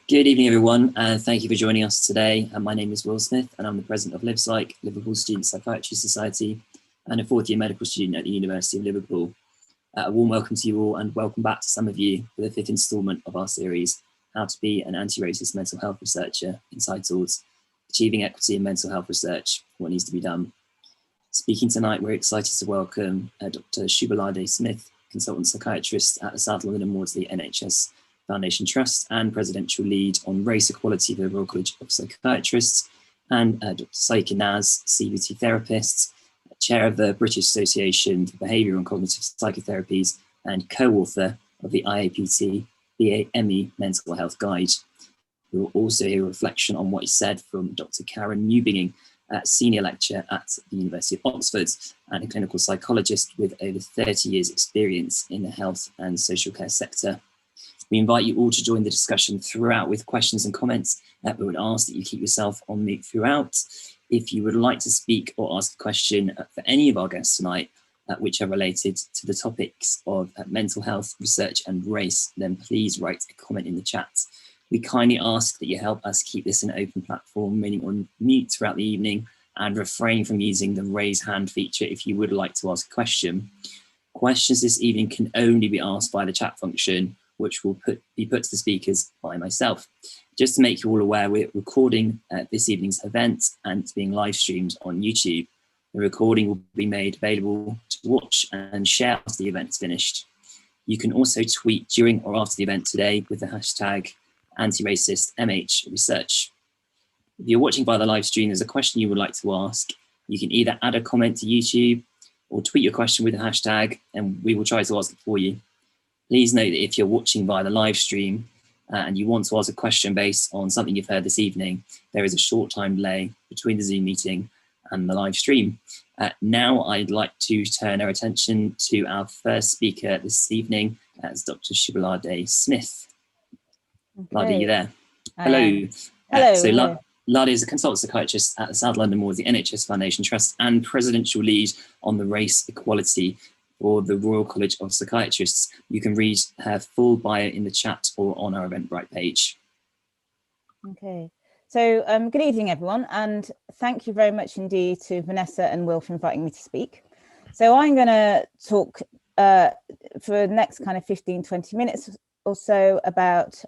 Good evening, everyone, and thank you for joining us today. My name is Will Smith, and I'm the president of LivePsych, Liverpool Student Psychiatry Society, and a fourth-year medical student at the University of Liverpool. A warm welcome to you all, and welcome back to some of you for the fifth instalment of our series, How to Be an Anti-Racist Mental Health Researcher, entitled Achieving Equity in Mental Health Research, What Needs to Be Done. Speaking tonight, we're excited to welcome Dr Shubulade Smith, consultant psychiatrist at the South London and Maudsley NHS Foundation Trust and presidential lead on race equality for the Royal College of Psychiatrists, and Dr Saiqa Naz, CBT Therapist, chair of the British Association for Behavioural and Cognitive Psychotherapies, and co-author of the IAPT BAME Mental Health Guide. We will also hear a reflection on what is said from Dr Karen Newbigging, senior lecturer at the University of Oxford and a clinical psychologist with over 30 years experience in the health and social care sector. We invite you all to join the discussion throughout with questions and comments. We would ask that you keep yourself on mute throughout. If you would like to speak or ask a question for any of our guests tonight, which are related to the topics of mental health, research and race, then please write a comment in the chat. We kindly ask that you help us keep this an open platform, remaining on mute throughout the evening and refrain from using the raise hand feature if you would like to ask a question. Questions this evening can only be asked by the chat function, which will be put to the speakers by myself. Just to make you all aware, we're recording this evening's event and it's being live streamed on YouTube. The recording will be made available to watch and share after the event's finished. You can also tweet during or after the event today with the hashtag anti-racist research. If you're watching by the live stream, there's a question you would like to ask. You can either add a comment to YouTube or tweet your question with the hashtag and we will try to ask it for you. Please note that if you're watching via the live stream and you want to ask a question based on something you've heard this evening, there is a short time delay between the Zoom meeting and the live stream. Now I'd like to turn our attention to our first speaker this evening, as Dr Shubulade Smith. Okay. Lade, are you there? Hello. Hello. Lade is a consultant psychiatrist at the South London Maudsley NHS Foundation Trust and presidential lead on the race equality for the Royal College of Psychiatrists. You can read her full bio in the chat or on our Eventbrite page. Okay, so good evening everyone, and thank you very much indeed to Vanessa and Will for inviting me to speak. So I'm going to talk for the next kind of 15-20 minutes or so about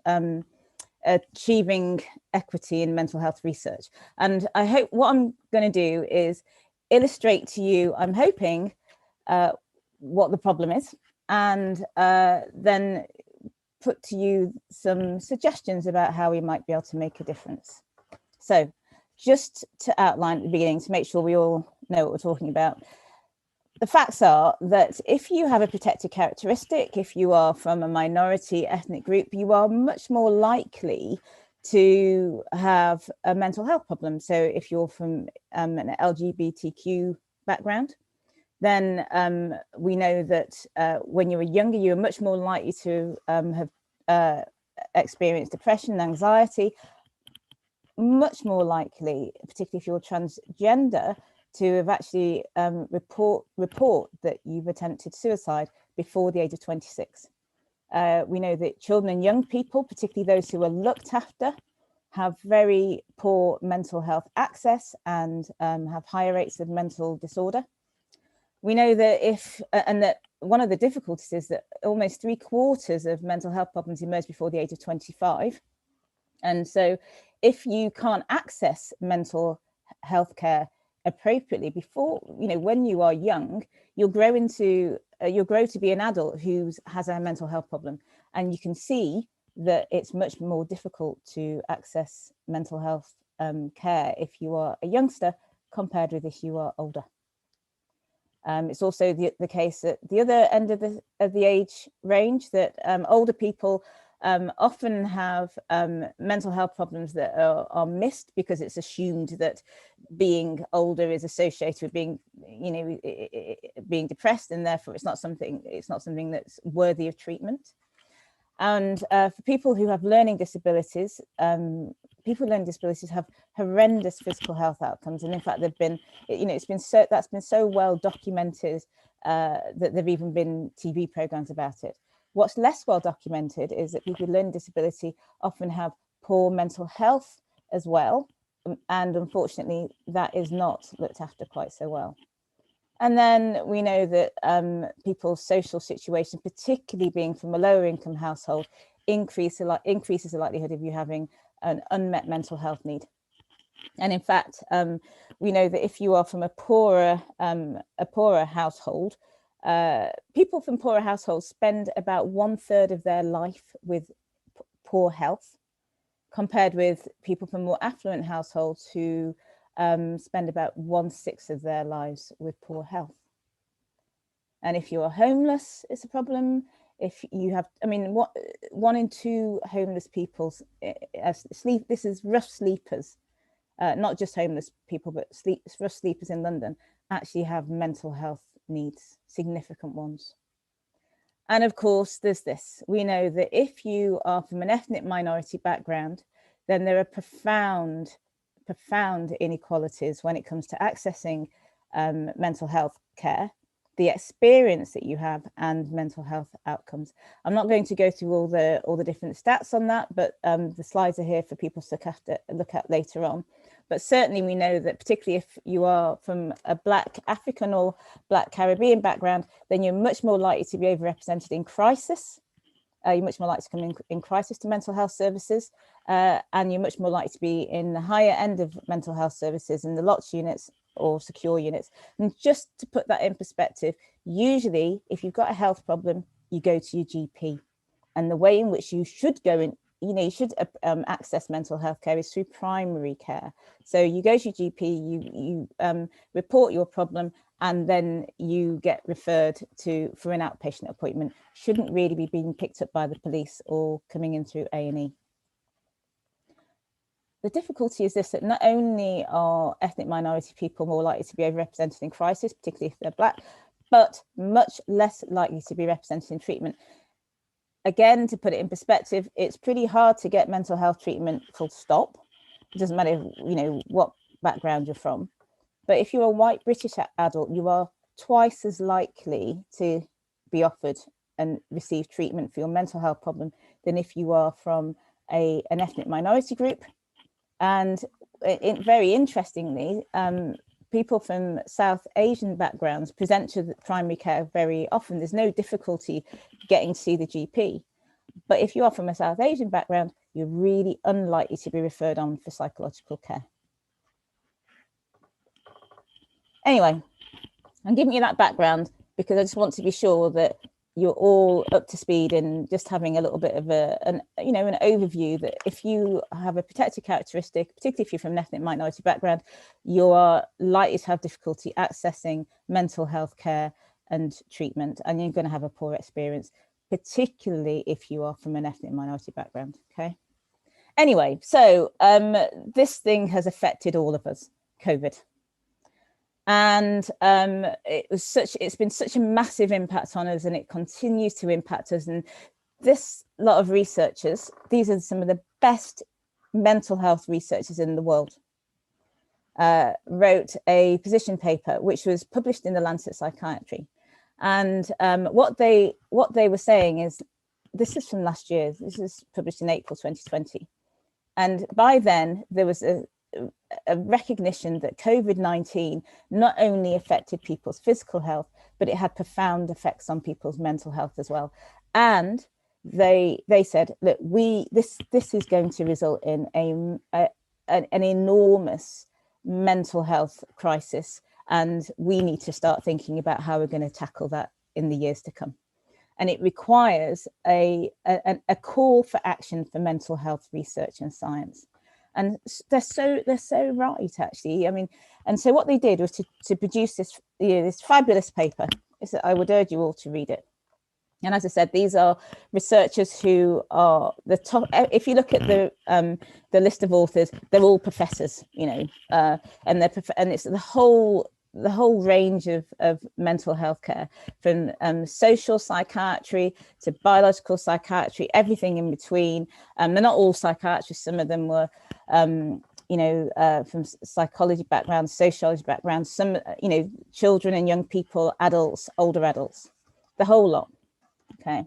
achieving equity in mental health research. And I hope what I'm going to do is illustrate to you, I'm hoping, what the problem is, and then put to you some suggestions about how we might be able to make a difference. So just to outline at the beginning, to make sure we all know what we're talking about, the facts are that if you have a protected characteristic, if you are from a minority ethnic group, you are much more likely to have a mental health problem. So if you're from an LGBTQ background, then we know that when you were younger, you were much more likely to have experienced depression, anxiety, much more likely, particularly if you're transgender, to have actually report that you've attempted suicide before the age of 26. We know that children and young people, particularly those who are looked after, have very poor mental health access and have higher rates of mental disorder. We know that that one of the difficulties is that almost 3/4 of mental health problems emerge before the age of 25. And so if you can't access mental health care appropriately before, when you are young, you'll grow to be an adult who has a mental health problem. And you can see that it's much more difficult to access mental health care if you are a youngster compared with if you are older. It's also the case at the other end of the age range that older people often have mental health problems that are missed because it's assumed that being older is associated with being depressed, and therefore it's not something that's worthy of treatment. And for people who have learning disabilities, people with learning disabilities have horrendous physical health outcomes, and in fact, they've been, that's been so well documented that there've even been TV programs about it. What's less well documented is that people with learning disability often have poor mental health as well. And unfortunately, that is not looked after quite so well. And then we know that people's social situation, particularly being from a lower income household, increases the likelihood of you having an unmet mental health need. And in fact, we know that if you are from a poorer household, people from poorer households spend about 1/3 of their life with poor health, compared with people from more affluent households who spend about 1/6 of their lives with poor health. And if you are homeless, it's a problem. If you have, I mean, 1 in 2 homeless people, this is rough sleepers, not just homeless people, but rough sleepers in London, actually have mental health needs, significant ones. And of course, there's this. We know that if you are from an ethnic minority background, then there are profound inequalities when it comes to accessing mental health care, the experience that you have, and mental health outcomes. I'm not going to go through all the different stats on that, but the slides are here for people to look at later on. But certainly we know that particularly if you are from a Black African or Black Caribbean background, then you're much more likely to be overrepresented in crisis. You're much more likely to come in crisis to mental health services, and you're much more likely to be in the higher end of mental health services in the LOTS units or secure units. And just to put that in perspective, usually if you've got a health problem, you go to your GP. And the way in which you should go in, you should access mental health care is through primary care. So you go to your GP, you report your problem, and then you get referred for an outpatient appointment. Shouldn't really be being picked up by the police or coming in through A&E. The difficulty is this, that not only are ethnic minority people more likely to be overrepresented in crisis, particularly if they're Black, but much less likely to be represented in treatment. Again, to put it in perspective, it's pretty hard to get mental health treatment full stop. It doesn't matter, what background you're from. But if you're a white British adult, you are twice as likely to be offered and receive treatment for your mental health problem than if you are from an ethnic minority group. And very interestingly, people from South Asian backgrounds present to the primary care very often. There's no difficulty getting to see the GP. But if you are from a South Asian background, you're really unlikely to be referred on for psychological care. Anyway, I'm giving you that background because I just want to be sure that you're all up to speed and just having a little bit of an overview that if you have a protected characteristic, particularly if you're from an ethnic minority background, you are likely to have difficulty accessing mental health care and treatment, and you're going to have a poor experience, particularly if you are from an ethnic minority background. Okay. Anyway, so this thing has affected all of us, COVID. And it's been such a massive impact on us, and it continues to impact us. And this lot of researchers, these are some of the best mental health researchers in the world, wrote a position paper which was published in the Lancet Psychiatry. And what they were saying is, this is from last year. This is published in April 2020, and by then there was a recognition that COVID-19 not only affected people's physical health, but it had profound effects on people's mental health as well. And they said, look, this is going to result in an enormous mental health crisis, and we need to start thinking about how we're going to tackle that in the years to come. And it requires a call for action for mental health research and science. And they're so right, actually. I mean, and so what they did was to produce this fabulous paper. I would urge you all to read it. And as I said, these are researchers who are the top. If you look at the list of authors, they're all professors, and it's the whole range of mental health care, from social psychiatry to biological psychiatry, everything in between. They're not all psychiatrists. Some of them were, from psychology backgrounds, sociology backgrounds, some, children and young people, adults, older adults, the whole lot. Okay.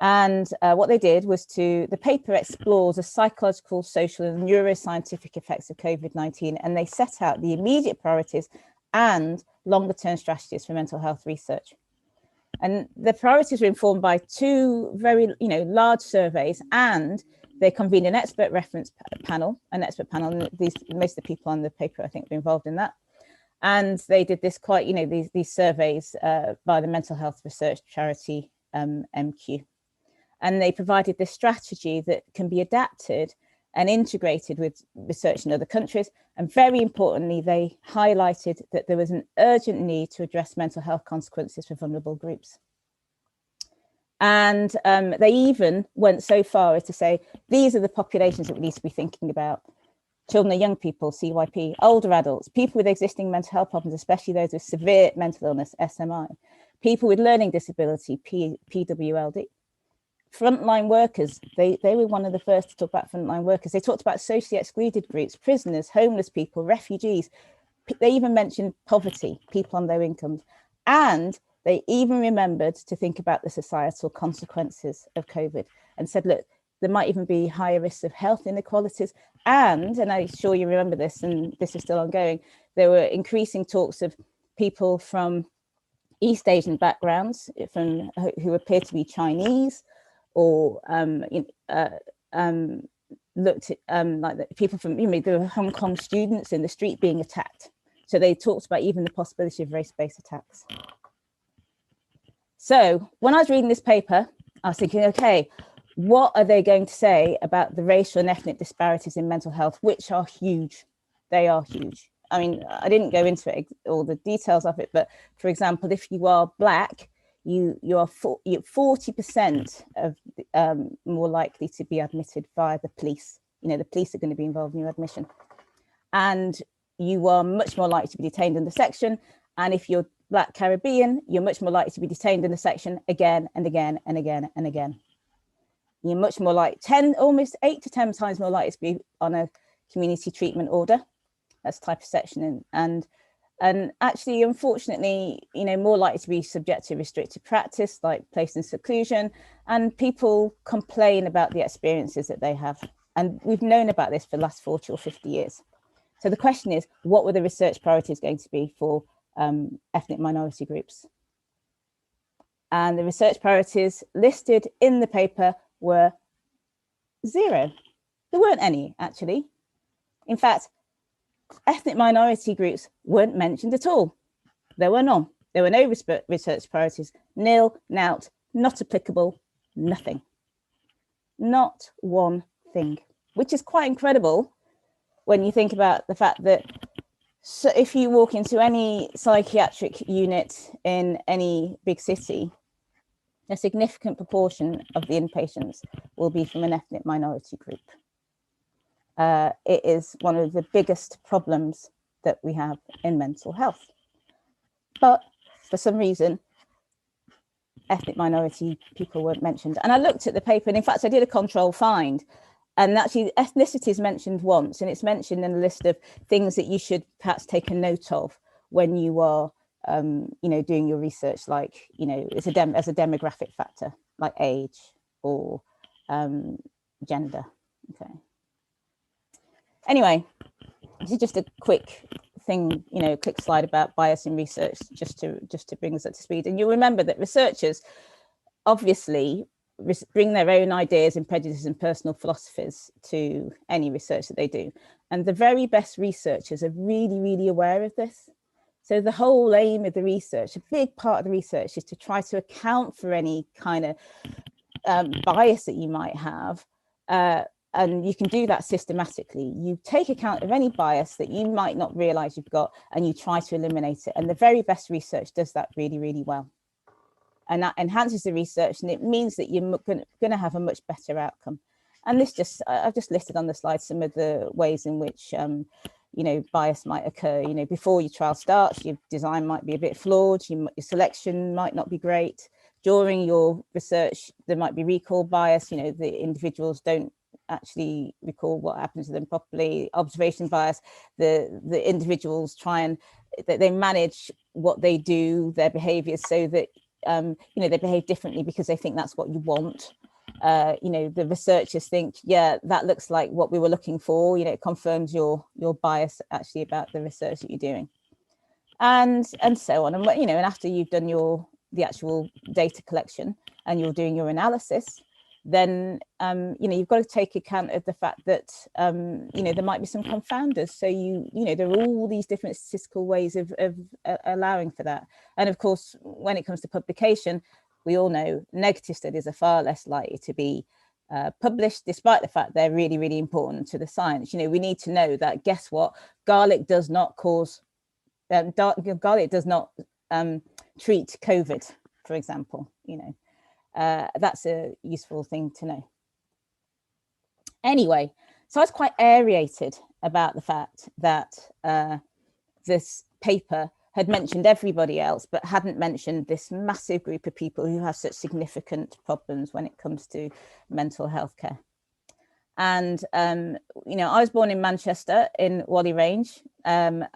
And what they did was the paper explores the psychological, social and neuroscientific effects of COVID-19, and they set out the immediate priorities and longer term strategies for mental health research. And the priorities were informed by two very large surveys, and they convened an expert reference panel, and most of the people on the paper I think were involved in that. And they did this quite, these surveys by the mental health research charity MQ. And they provided this strategy that can be adapted and integrated with research in other countries. And very importantly, they highlighted that there was an urgent need to address mental health consequences for vulnerable groups. And they even went so far as to say, these are the populations that we need to be thinking about. Children and young people, CYP, older adults, people with existing mental health problems, especially those with severe mental illness, SMI, people with learning disability, PWLD. Frontline workers, they were one of the first to talk about frontline workers. They talked about socially excluded groups, prisoners, homeless people, refugees. They even mentioned poverty, people on low incomes. And they even remembered to think about the societal consequences of COVID and said, look, there might even be higher risks of health inequalities. And I'm sure you remember this, and this is still ongoing, there were increasing talks of people from East Asian backgrounds, who appear to be Chinese, or looked at like people from, there were Hong Kong students in the street being attacked. So they talked about even the possibility of race-based attacks. So when I was reading this paper, I was thinking, okay, what are they going to say about the racial and ethnic disparities in mental health, which are huge? They are huge. I mean, I didn't go into it, all the details of it, but for example, if you are Black, you're 40% of more likely to be admitted via the police. The police are going to be involved in your admission. And you are much more likely to be detained in the section. And if you're Black Caribbean, you're much more likely to be detained in the section again and again and again and again. You're much more like almost 8 to 10 times more likely to be on a community treatment order. That's the type of section. And actually, unfortunately, more likely to be subject to restricted practice, like placed in seclusion, and people complain about the experiences that they have. And we've known about this for the last 40 or 50 years. So the question is, what were the research priorities going to be for ethnic minority groups? And the research priorities listed in the paper were 0. There weren't any, actually. In fact, ethnic minority groups weren't mentioned at all. There were none. There were no research priorities. Nil, nout, not applicable, nothing. Not one thing, which is quite incredible when you think about the fact that if you walk into any psychiatric unit in any big city, a significant proportion of the inpatients will be from an ethnic minority group. It is one of the biggest problems that we have in mental health. But for some reason, ethnic minority people weren't mentioned. And I looked at the paper, and in fact, I did a control find. And actually, ethnicity is mentioned once, and it's mentioned in a list of things that you should perhaps take a note of when you are, doing your research, like, as a demographic factor, like age or gender. Okay. Anyway, this is just a quick thing, quick slide about bias in research, just to bring us up to speed. And you'll remember that researchers obviously bring their own ideas and prejudices and personal philosophies to any research that they do. And the very best researchers are really, really aware of this. So the whole aim of the research, a big part of the research, is to try to account for any kind of bias that you might have. And you can do that systematically. You take account of any bias that you might not realize you've got, and you try to eliminate it. And the very best research does that really, really well. And that enhances the research, and it means that you're going to have a much better outcome. And this I've just listed on the slide some of the ways in which, bias might occur. Before your trial starts, your design might be a bit flawed, your selection might not be great. During your research, there might be recall bias. The individuals don't actually recall what happened to them properly. Observation bias, the individuals they manage what they do, their behaviors, so that they behave differently because they think that's what you want. The researchers think, yeah, that looks like what we were looking for. It confirms your bias actually about the research that you're doing, and so on. And after you've done the actual data collection and you're doing your analysis, then you've got to take account of the fact that there might be some confounders. So there are all these different statistical ways of allowing for that. And of course, when it comes to publication, we all know negative studies are far less likely to be published, despite the fact they're really, really important to the science. We need to know that, guess what? Garlic does not cause, garlic does not treat COVID, for example. That's a useful thing to know. Anyway, so I was quite aerated about the fact that this paper had mentioned everybody else, but hadn't mentioned this massive group of people who have such significant problems when it comes to mental health care. And, I was born in Manchester in Whalley Range, and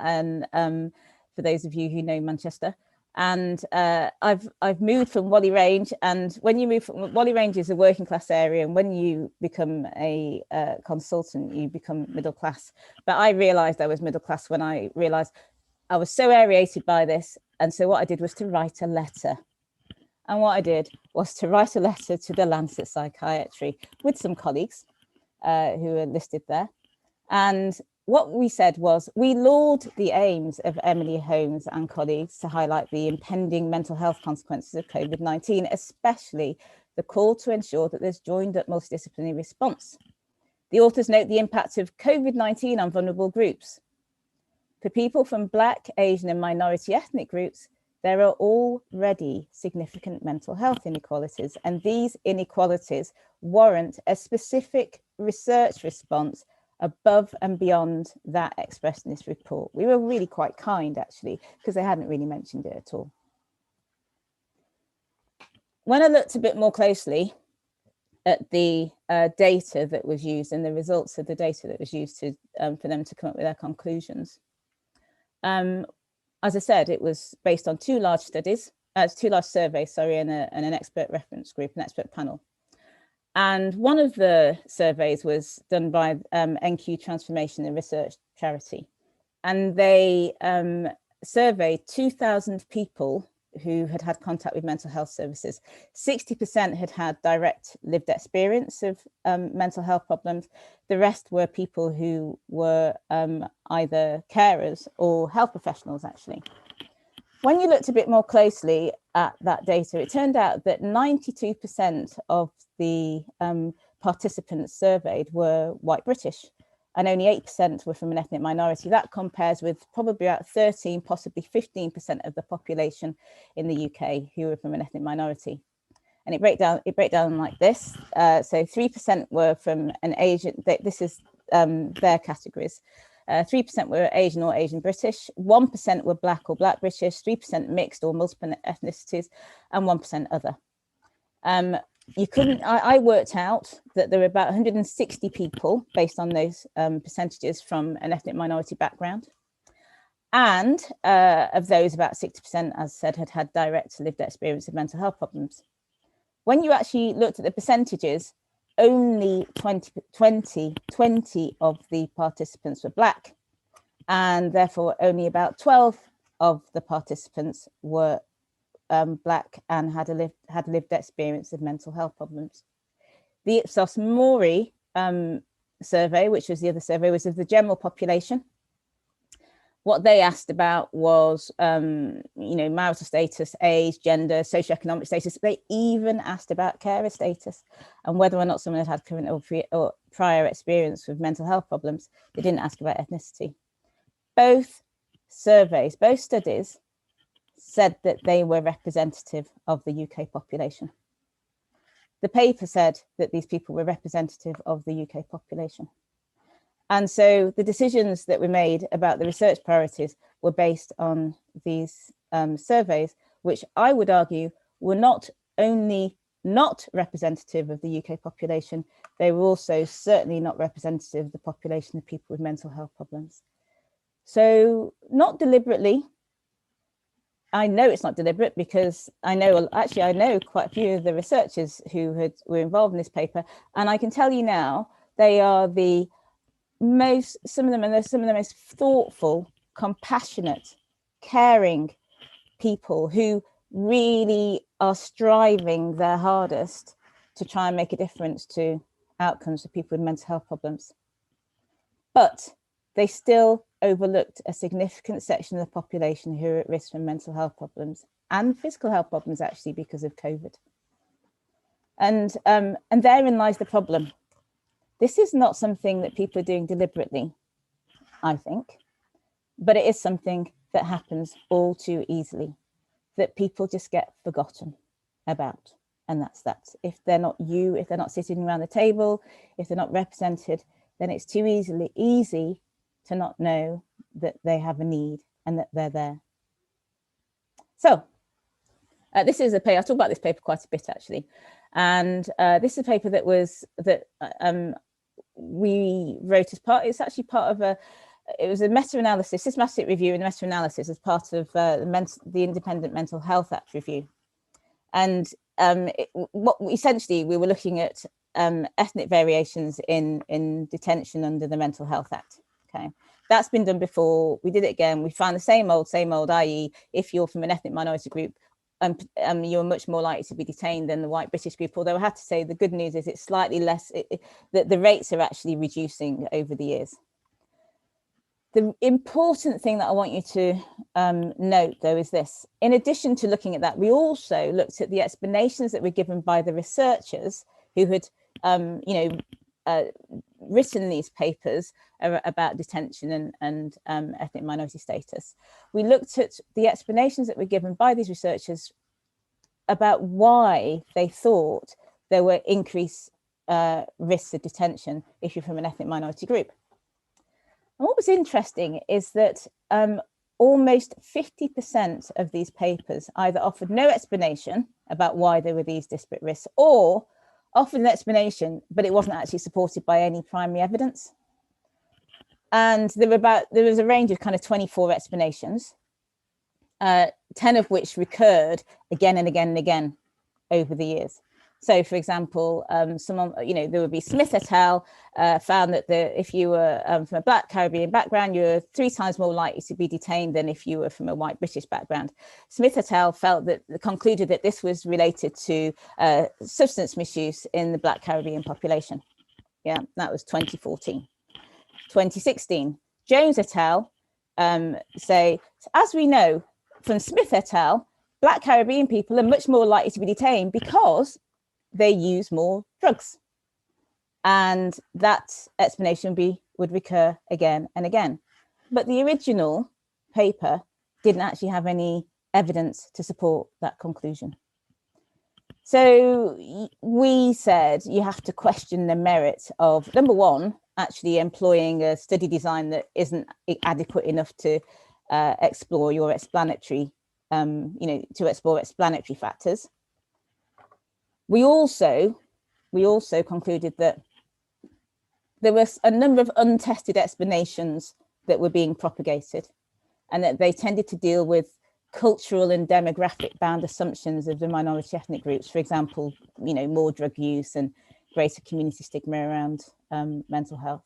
for those of you who know Manchester, and I've moved from Whalley Range. And when you move from Whalley Range is a working class area, and when you become a consultant, you become middle class. But I realised I was middle class when I realised I was so aerated by this. And so what I did was to write a letter. And what I did was to write a letter to the Lancet Psychiatry with some colleagues who are listed there. And what we said was, we laud the aims of Emily Holmes and colleagues to highlight the impending mental health consequences of COVID-19, especially the call to ensure that there's joined up multidisciplinary response. The authors note the impact of COVID-19 on vulnerable groups. For people from Black, Asian and minority ethnic groups, there are already significant mental health inequalities, and these inequalities warrant a specific research response above and beyond that expressed in this report. We were really quite kind, actually, because they hadn't really mentioned it at all. When I looked a bit more closely at the data that was used and the results of the data that was used to for them to come up with their conclusions, as I said, it was based on two large surveys, and an expert reference group, an expert panel. And one of the surveys was done by NQ Transformation and Research Charity. And they surveyed 2,000 people who had had contact with mental health services. 60% had had direct lived experience of mental health problems. The rest were people who were either carers or health professionals, actually. When you looked a bit more closely at that data, it turned out that 92% of the participants surveyed were white British, and only 8% were from an ethnic minority. That compares with probably about 13, possibly 15% of the population in the UK who were from an ethnic minority. And it breaks down like this. So 3% were from an Asian, this is their categories. 3% were Asian or Asian British, 1% were Black or Black British, 3% mixed or multiple ethnicities, and 1% other. I worked out that there were about 160 people based on those percentages from an ethnic minority background. And of those, about 60%, as I said, had had direct lived experience of mental health problems. When you actually looked at the percentages, only 20 of the participants were Black, and therefore only about 12 of the participants were Black and had lived experience of mental health problems. The Ipsos Mori survey, which was the other survey, was of the general population. What they asked about was, marital status, age, gender, socioeconomic status. They even asked about carer status and whether or not someone had current or prior experience with mental health problems. They didn't ask about ethnicity. Both surveys, both studies said that they were representative of the UK population. The paper said that these people were representative of the UK population. And so the decisions that were made about the research priorities were based on these surveys, which I would argue were not only not representative of the UK population, they were also certainly not representative of the population of people with mental health problems. So not deliberately, I know it's not deliberate because I know quite a few of the researchers who were involved in this paper, and I can tell you now they are some of them are some of the most thoughtful, compassionate, caring people who really are striving their hardest to try and make a difference to outcomes for people with mental health problems. But they still overlooked a significant section of the population who are at risk from mental health problems and physical health problems, actually, because of COVID. And therein lies the problem. This is not something that people are doing deliberately, I think, but it is something that happens all too easily, that people just get forgotten about. And that's that. If they're not sitting around the table, if they're not represented, then it's too easy to not know that they have a need and that they're there. So this is a paper, I'll talk about this paper quite a bit actually. And this is a paper that we wrote as part, it's actually part of it was a meta-analysis, systematic review and meta-analysis as part of the Independent Mental Health Act review. And essentially we were looking at ethnic variations in detention under the Mental Health Act. Okay, that's been done before. We did it again. We found the same old, i.e. if you're from an ethnic minority group, you're much more likely to be detained than the white British group. Although I have to say the good news is it's slightly less, the rates are actually reducing over the years. The important thing that I want you to note, though, is this. In addition to looking at that, we also looked at the explanations that were given by the researchers who had, written these papers about detention and ethnic minority status. We looked at the explanations that were given by these researchers about why they thought there were increased risks of detention if you're from an ethnic minority group. And what was interesting is that almost 50% of these papers either offered no explanation about why there were these disparate risks, or offered an explanation, but it wasn't actually supported by any primary evidence. And there was a range of kind of 24 explanations, 10 of which recurred again and again and again over the years. So, for example, there would be Smith et al. Found that if you were from a Black Caribbean background, you were 3 times more likely to be detained than if you were from a white British background. Smith et al. Concluded that this was related to substance misuse in the Black Caribbean population. Yeah, that was 2014. 2016, Jones et al. Say, as we know from Smith et al., Black Caribbean people are much more likely to be detained because they use more drugs. And that explanation would recur again and again. But the original paper didn't actually have any evidence to support that conclusion. So we said you have to question the merit of, number one, actually employing a study design that isn't adequate enough to explore your explanatory, to explore explanatory factors. We also concluded that there was a number of untested explanations that were being propagated, and that they tended to deal with cultural and demographic bound assumptions of the minority ethnic groups. For example, more drug use and greater community stigma around mental health.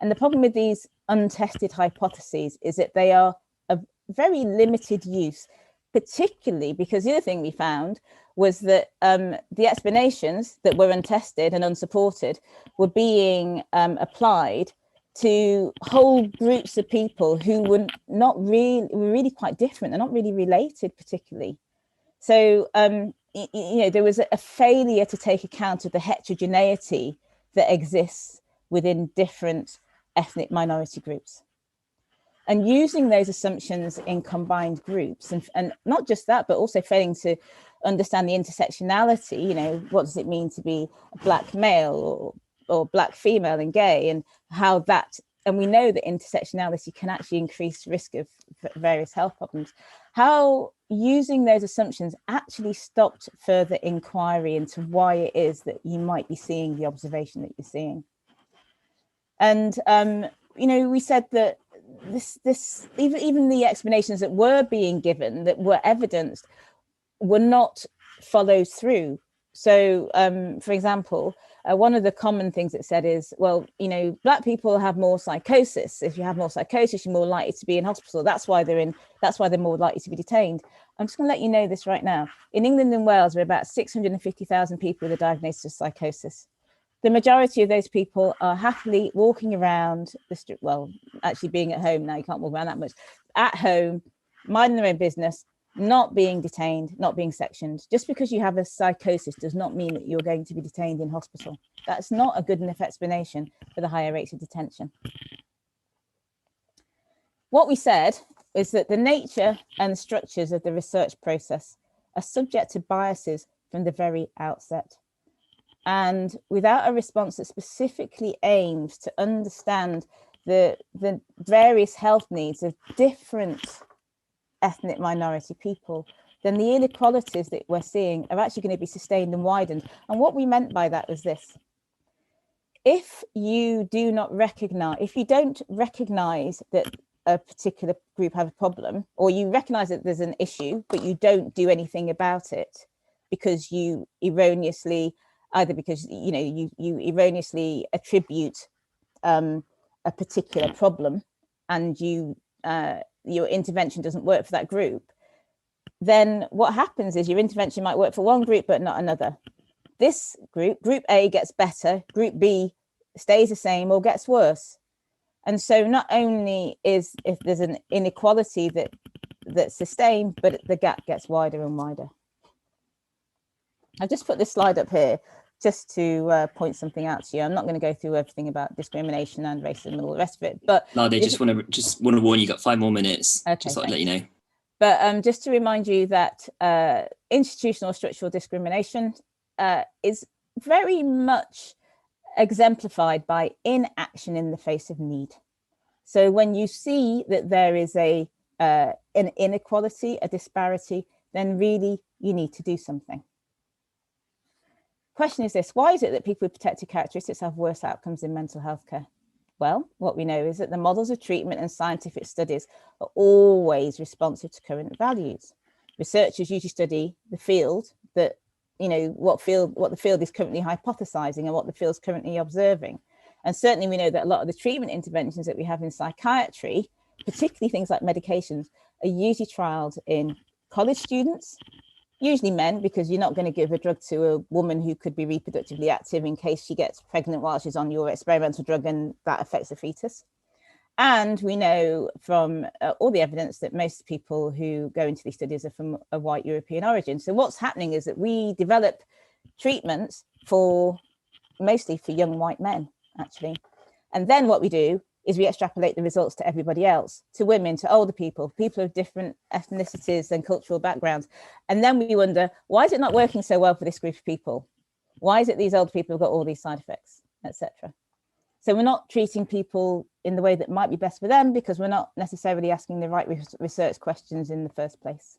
And the problem with these untested hypotheses is that they are of very limited use, particularly because the other thing we found was that the explanations that were untested and unsupported were being applied to whole groups of people who were really quite different. They're not really related particularly. So, there was a failure to take account of the heterogeneity that exists within different ethnic minority groups. And using those assumptions in combined groups, and not just that, but also failing to understand the intersectionality, what does it mean to be a Black male or Black female and gay, and how that, and we know that intersectionality can actually increase risk of various health problems, how using those assumptions actually stopped further inquiry into why it is that you might be seeing the observation that you're seeing. And, we said that even the explanations that were being given, that were evidenced, were not followed through. So, for example, one of the common things it said is, well, you know, Black people have more psychosis. If you have more psychosis, you're more likely to be in hospital. That's why they're more likely to be detained. I'm just going to let you know this right now. In England and Wales, there are about 650,000 people with a diagnosis of psychosis. The majority of those people are happily walking around the street, well, actually being at home now, you can't walk around that much, at home, minding their own business, not being detained, not being sectioned. Just because you have a psychosis does not mean that you're going to be detained in hospital. That's not a good enough explanation for the higher rates of detention. What we said is that the nature and structures of the research process are subject to biases from the very outset. And without a response that specifically aims to understand the various health needs of different ethnic minority people, then the inequalities that we're seeing are actually going to be sustained and widened. And what we meant by that was this: if you don't recognize that a particular group have a problem, or you recognize that there's an issue, but you don't do anything about it because you erroneously, either because you erroneously attribute a particular problem and your intervention doesn't work for that group, then what happens is your intervention might work for one group but not another. This group A, gets better, group B stays the same or gets worse. And so not only is if there's an inequality that's sustained, but the gap gets wider and wider. I've just put this slide up here just to point something out to you. I'm not going to go through everything about discrimination and racism and all the rest of it. But no, they just want to warn you, got 5 more minutes. Okay, just to let you know. But just to remind you that institutional structural discrimination is very much exemplified by inaction in the face of need. So when you see that there is an inequality, a disparity, then really you need to do something. Question is this: why is it that people with protected characteristics have worse outcomes in mental health care? Well, what we know is that the models of treatment and scientific studies are always responsive to current values. Researchers usually study the field that, what the field is currently hypothesizing and what the field's currently observing. And certainly we know that a lot of the treatment interventions that we have in psychiatry, particularly things like medications, are usually trialed in college students, usually men, because you're not going to give a drug to a woman who could be reproductively active in case she gets pregnant while she's on your experimental drug and that affects the fetus. And we know from all the evidence that most people who go into these studies are from a white European origin. So what's happening is that we develop treatments mostly for young white men, actually. And then what we do is we extrapolate the results to everybody else, to women, to older people of different ethnicities and cultural backgrounds. And then we wonder, why is it not working so well for this group of people? Why is it these older people have got all these side effects, etc.? So we're not treating people in the way that might be best for them because we're not necessarily asking the right research questions in the first place.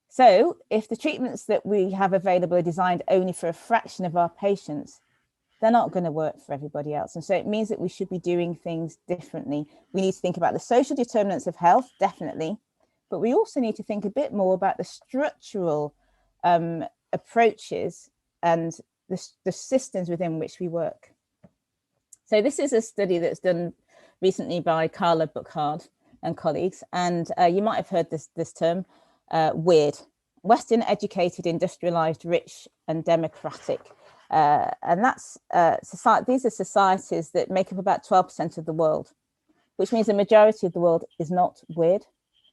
So if the treatments that we have available are designed only for a fraction of our patients, they're not going to work for everybody else. And so it means that we should be doing things differently. We need to think about the social determinants of health, definitely, but we also need to think a bit more about the structural approaches and the systems within which we work. So this is a study that's done recently by Carla Buchard and colleagues, and you might have heard this term, WEIRD, Western educated, industrialized, rich and democratic. And that's these are societies that make up about 12% of the world, which means the majority of the world is not weird,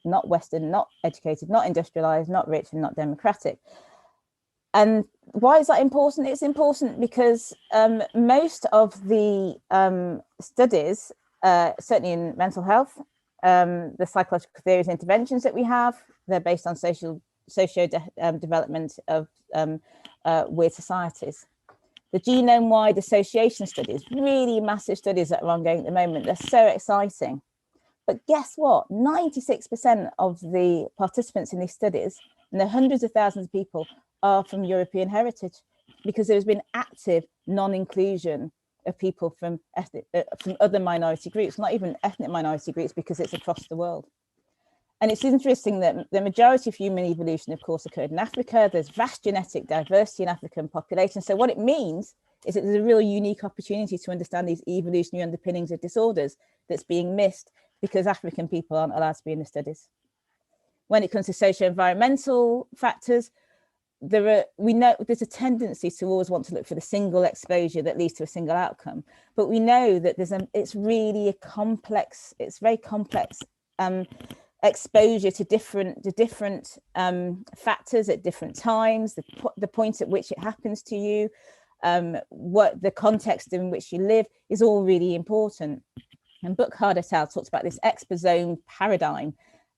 not Western, not educated, not industrialized, not rich and not democratic. And why is that important? It's important because most of the studies, certainly in mental health, the psychological theories and interventions that we have, they're based on development of weird societies. The genome-wide association studies, really massive studies that are ongoing at the moment, they're so exciting. But guess what? 96% of the participants in these studies, and there are hundreds of thousands of people, are from European heritage, because there's been active non-inclusion of people from other minority groups, not even ethnic minority groups, because it's across the world. And it's interesting that the majority of human evolution, of course, occurred in Africa. There's vast genetic diversity in African population. So what it means is that there's a real unique opportunity to understand these evolutionary underpinnings of disorders that's being missed because African people aren't allowed to be in the studies. When it comes to socio-environmental factors, we know there's a tendency to always want to look for the single exposure that leads to a single outcome, but we know that it's really a complex, it's very complex exposure to different factors at different times, the point at which it happens to you, what the context in which you live is all really important. And Buchard et al. Talks about this exposome paradigm,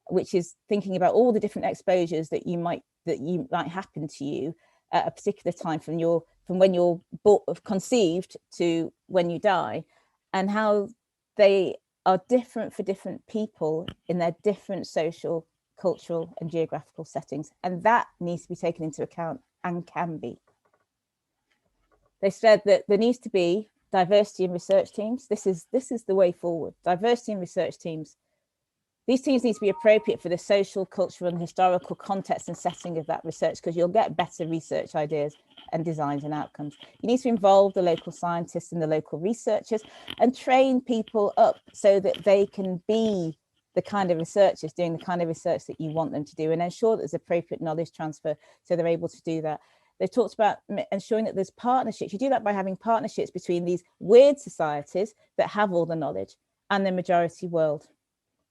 which is thinking about all the different exposures that might happen to you at a particular time from when you're conceived to when you die, and how they are different for different people in their different social, cultural, and geographical settings, and that needs to be taken into account and can be. They said that there needs to be diversity in research teams. This is the way forward. Diversity in research teams. These teams need to be appropriate for the social, cultural, and historical context and setting of that research, because you'll get better research ideas and designs and outcomes. You need to involve the local scientists and the local researchers and train people up so that they can be the kind of researchers doing the kind of research that you want them to do, and ensure that there's appropriate knowledge transfer so they're able to do that. They talked about ensuring that there's partnerships. You do that by having partnerships between these weird societies that have all the knowledge and the majority world.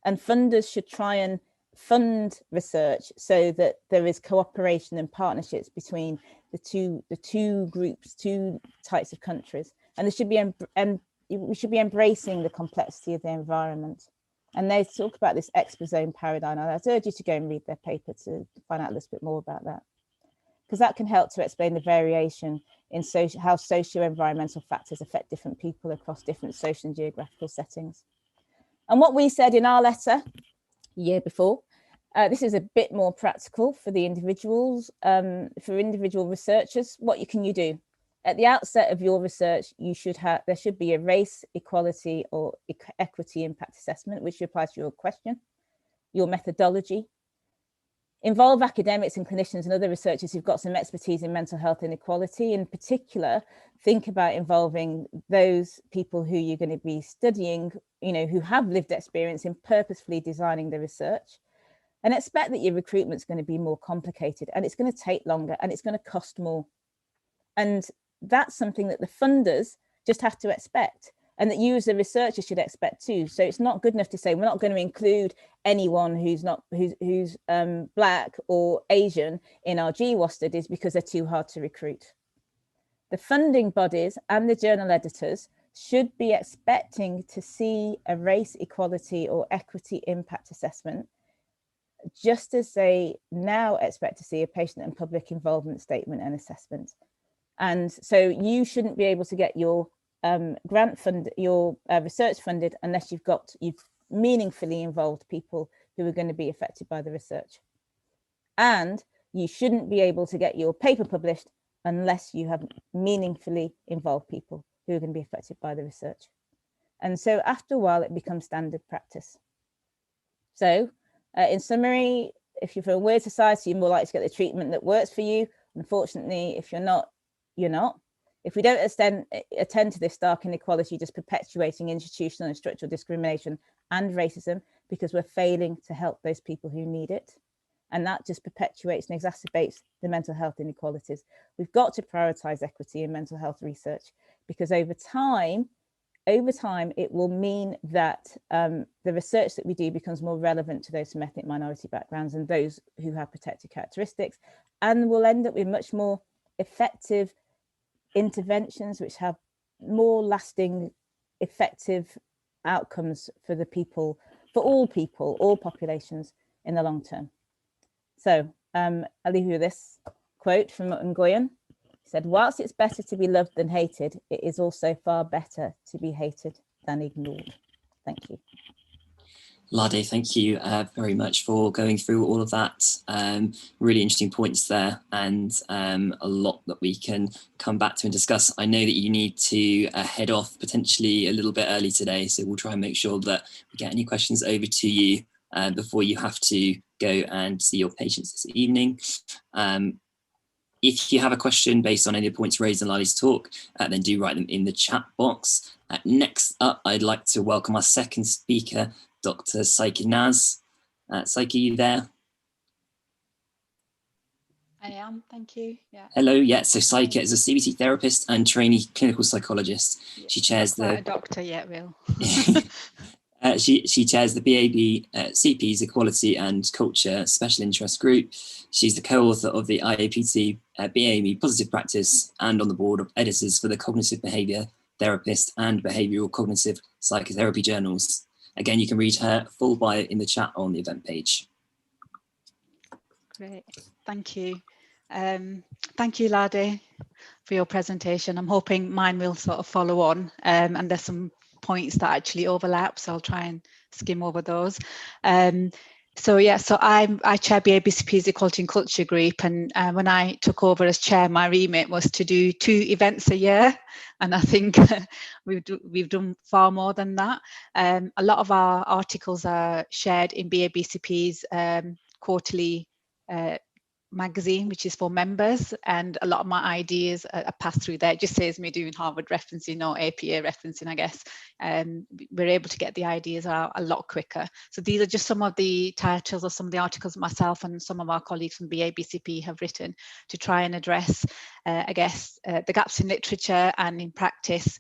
And funders should try and fund research so that there is cooperation and partnerships between the two groups, two types of countries. And we should be embracing the complexity of the environment. And they talk about this exposome paradigm. And I'd urge you to go and read their paper to find out a little bit more about that, because that can help to explain the variation in how socio-environmental factors affect different people across different social and geographical settings. And what we said in our letter year before, this is a bit more practical for the individuals, for individual researchers. What can you do? At the outset of your research, there should be a race, equality, or equity impact assessment, which applies to your question, your methodology. Involve academics and clinicians and other researchers who've got some expertise in mental health inequality. In particular, think about involving those people who you're going to be studying, who have lived experience in purposefully designing the research, and expect that your recruitment is going to be more complicated, and it's going to take longer, and it's going to cost more. And that's something that the funders just have to expect, and that you as a researcher should expect too. So it's not good enough to say we're not going to include anyone who's Black or Asian in our GWAS studies because they're too hard to recruit. The funding bodies and the journal editors should be expecting to see a race, equality, or equity impact assessment, just as they now expect to see a patient and public involvement statement and assessment. And so you shouldn't be able to get your research funded unless you've meaningfully involved people who are going to be affected by the research. And you shouldn't be able to get your paper published unless you have meaningfully involved people who are going to be affected by the research. And so after a while, it becomes standard practice. So in summary, if you're from a weird society, you're more likely to get the treatment that works for you. Unfortunately, if you're not, you're not. If we don't attend to this stark inequality, just perpetuating institutional and structural discrimination and racism, because we're failing to help those people who need it. And that just perpetuates and exacerbates the mental health inequalities. We've got to prioritize equity in mental health research, because over time, it will mean that the research that we do becomes more relevant to those from ethnic minority backgrounds and those who have protected characteristics, and we'll end up with much more effective interventions which have more lasting, effective outcomes for the people, for all people, all populations in the long term. So I'll leave you with this quote from Nguyen. He said, "Whilst it's better to be loved than hated, it is also far better to be hated than ignored." Thank you. Lade, thank you very much for going through all of that. Really interesting points there, and a lot that we can come back to and discuss. I know that you need to head off potentially a little bit early today, so we'll try and make sure that we get any questions over to you before you have to go and see your patients this evening. If you have a question based on any of the points raised in Lade's talk, then do write them in the chat box. Next up, I'd like to welcome our second speaker, Dr Saiqa Naz. Saiqa, you there? I am, thank you. Yeah. Hello, yeah, so Saiqa is a CBT therapist and trainee clinical psychologist. Yeah, she chairs the... a doctor yet, Will. She chairs the BAB CP's Equality and Culture Special Interest Group. She's the co-author of the IAPT BAME Positive Practice and on the board of editors for the Cognitive Behaviour Therapist and Behavioural Cognitive Psychotherapy journals. Again, you can read her full bio in the chat on the event page. Great, thank you. Thank you, Lade, for your presentation. I'm hoping mine will sort of follow on, and there's some points that actually overlap, so I'll try and skim over those. So I chair BABCP's Equality and Culture Group, and when I took over as chair, my remit was to do 2 events a year, and I think we've done far more than that. A lot of our articles are shared in BABCP's quarterly magazine, which is for members, and a lot of my ideas are passed through there. It just saves me doing Harvard referencing or APA referencing, I guess. We're able to get the ideas out a lot quicker. So these are just some of the titles or some of the articles myself and some of our colleagues from BABCP have written to try and address, I guess, the gaps in literature and in practice,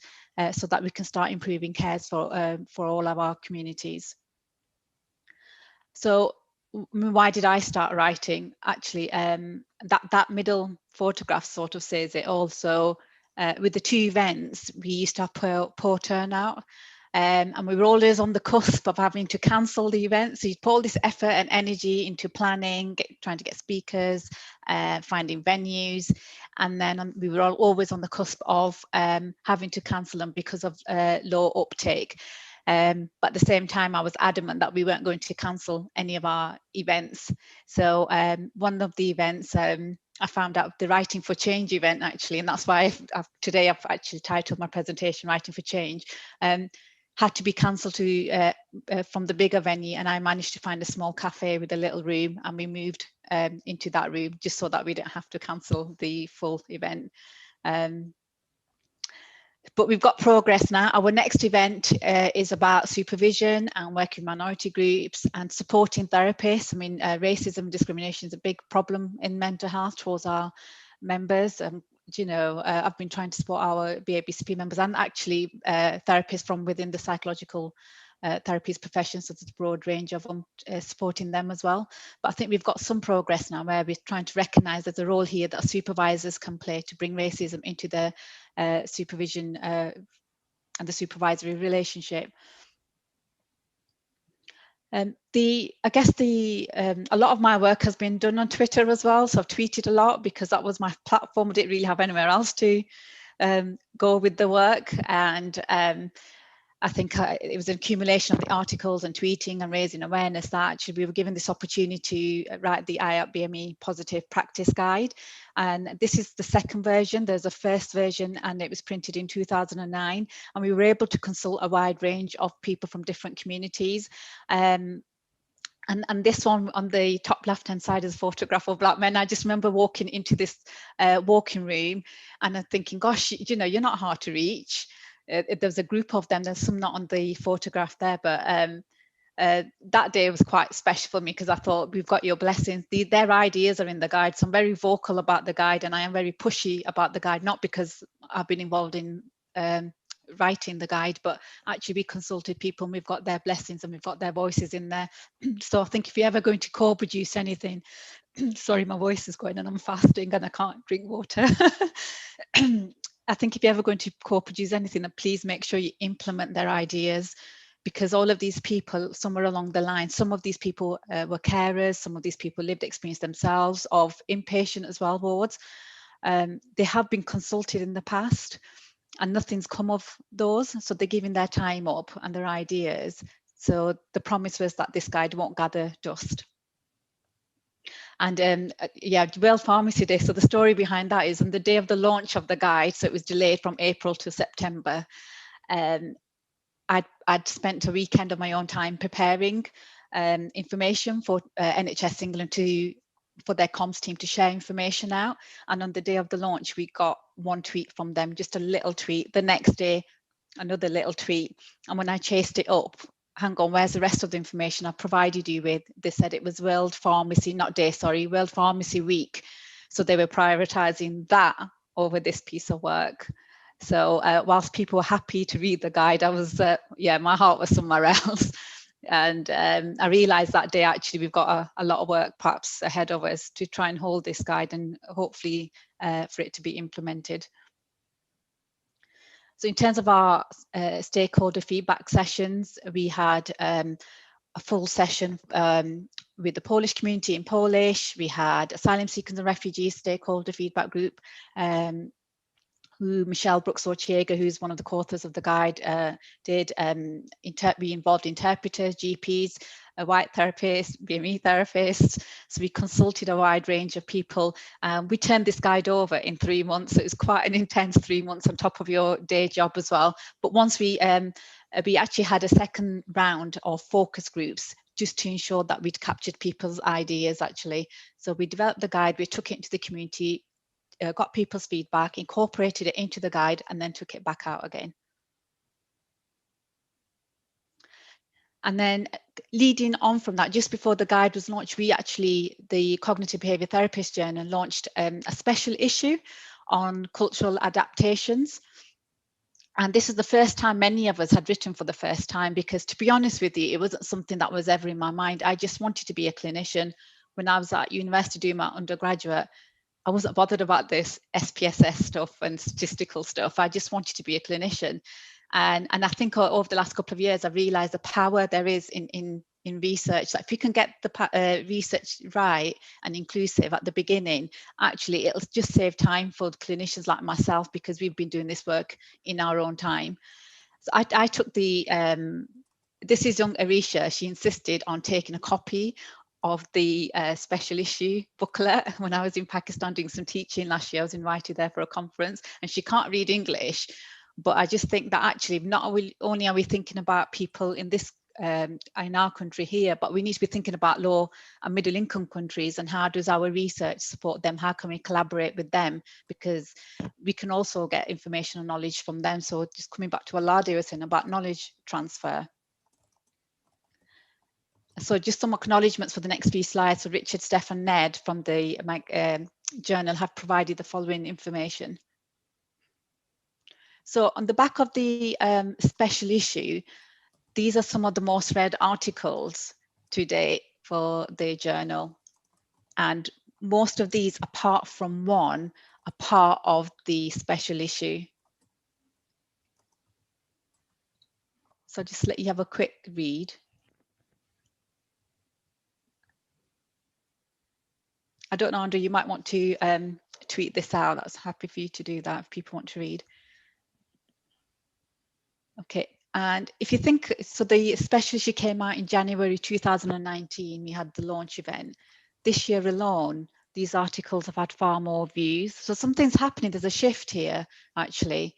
so that we can start improving cares for all of our communities. So why did I start writing? Actually, that middle photograph sort of says it also. With the 2 events, we used to have poor turnout, and we were always on the cusp of having to cancel the event. So you'd put all this effort and energy into planning, trying to get speakers, finding venues, and then we were always on the cusp of having to cancel them because of low uptake. But at the same time, I was adamant that we weren't going to cancel any of our events. So one of the events, I found out the Writing for Change event, actually, and that's why today I've actually titled my presentation Writing for Change, had to be cancelled from the bigger venue, and I managed to find a small cafe with a little room, and we moved into that room just so that we didn't have to cancel the full event. But we've got progress now. Our next event is about supervision and working with minority groups and supporting therapists. I mean, racism and discrimination is a big problem in mental health towards our members. You know, I've been trying to support our BABCP members and actually therapists from within the psychological therapies profession, so there's a broad range of them, supporting them as well. But I think we've got some progress now where we're trying to recognise there's a role here that supervisors can play to bring racism into the supervision and the supervisory relationship. I guess a lot of my work has been done on Twitter as well, so I've tweeted a lot because that was my platform. I didn't really have anywhere else to go with the work, and I think it was an accumulation of the articles and tweeting and raising awareness that actually we were given this opportunity to write the IAPT BAME Positive Practice Guide. And this is the second version. There's a first version and it was printed in 2009. And we were able to consult a wide range of people from different communities. And this one on the top left-hand side is a photograph of Black men. I just remember walking into this walking room and I'm thinking, gosh, you know, you're not hard to reach. There's a group of them, there's some not on the photograph there, but that day was quite special for me because I thought, we've got your blessings. Their ideas are in the guide, so I'm very vocal about the guide and I am very pushy about the guide, not because I've been involved in writing the guide, but actually we consulted people and we've got their blessings and we've got their voices in there. So I think if you're ever going to co-produce anything, sorry, my voice is going and I'm fasting and I can't drink water. I think if you're ever going to co-produce anything, then please make sure you implement their ideas, because all of these people, somewhere along the line, some of these people were carers, some of these people lived experience themselves of inpatient as well wards. They have been consulted in the past and nothing's come of those. So they're giving their time up and their ideas. So the promise was that this guide won't gather dust. And yeah, World Pharmacy Day. So the story behind that is on the day of the launch of the guide, so it was delayed from April to September. I'd spent a weekend of my own time preparing information for NHS England for their comms team to share information out. And on the day of the launch, we got one tweet from them, just a little tweet. The next day, another little tweet. And when I chased it up, hang on, where's the rest of the information I provided you with? They said it was World Pharmacy Week. So they were prioritizing that over this piece of work. So whilst people were happy to read the guide, I was, yeah, my heart was somewhere else. And I realized that day, actually, we've got a lot of work perhaps ahead of us to try and hold this guide and hopefully for it to be implemented. So in terms of our stakeholder feedback sessions, we had a full session with the Polish community in Polish. We had asylum seekers and refugees stakeholder feedback group, who Michelle Brooks-Orchiega, who's one of the co-authors of the guide, did. We involved interpreters, GPs, white therapists, BME therapists. So we consulted a wide range of people. We turned this guide over in 3 months. So it was quite an intense 3 months on top of your day job as well. But once we actually had a second round of focus groups just to ensure that we'd captured people's ideas, actually. So we developed the guide, we took it into the community, got people's feedback, incorporated it into the guide, and then took it back out again. And then leading on from that, just before the guide was launched, we actually, the Cognitive Behaviour Therapist Journal, launched a special issue on cultural adaptations. And this is the first time many of us had written for the first time, because to be honest with you, it wasn't something that was ever in my mind. I just wanted to be a clinician. When I was at university doing my undergraduate, I wasn't bothered about this SPSS stuff and statistical stuff. I just wanted to be a clinician. And I think over the last couple of years, I've realized the power there is in research. Like if you can get the research right and inclusive at the beginning, actually, it'll just save time for clinicians like myself, because we've been doing this work in our own time. So I took the, this is young Arisha, she insisted on taking a copy of the special issue booklet when I was in Pakistan doing some teaching last year. I was invited there for a conference, and she can't read English. But I just think that actually not only are we thinking about people in this in our country here, but we need to be thinking about low and middle income countries, and how does our research support them? How can we collaborate with them? Because we can also get information and knowledge from them. So just coming back to what Lade was saying about knowledge transfer. So just some acknowledgements for the next few slides. So Richard, Steph and Ned from the journal have provided the following information. So on the back of the special issue, these are some of the most read articles to date for the journal. And most of these, apart from one, are part of the special issue. So just let you have a quick read. I don't know, Andrew, you might want to tweet this out. That's happy for you to do that if people want to read. Okay, and if you think, so the special issue came out in January 2019, we had the launch event. This year alone, these articles have had far more views. So something's happening, there's a shift here, actually.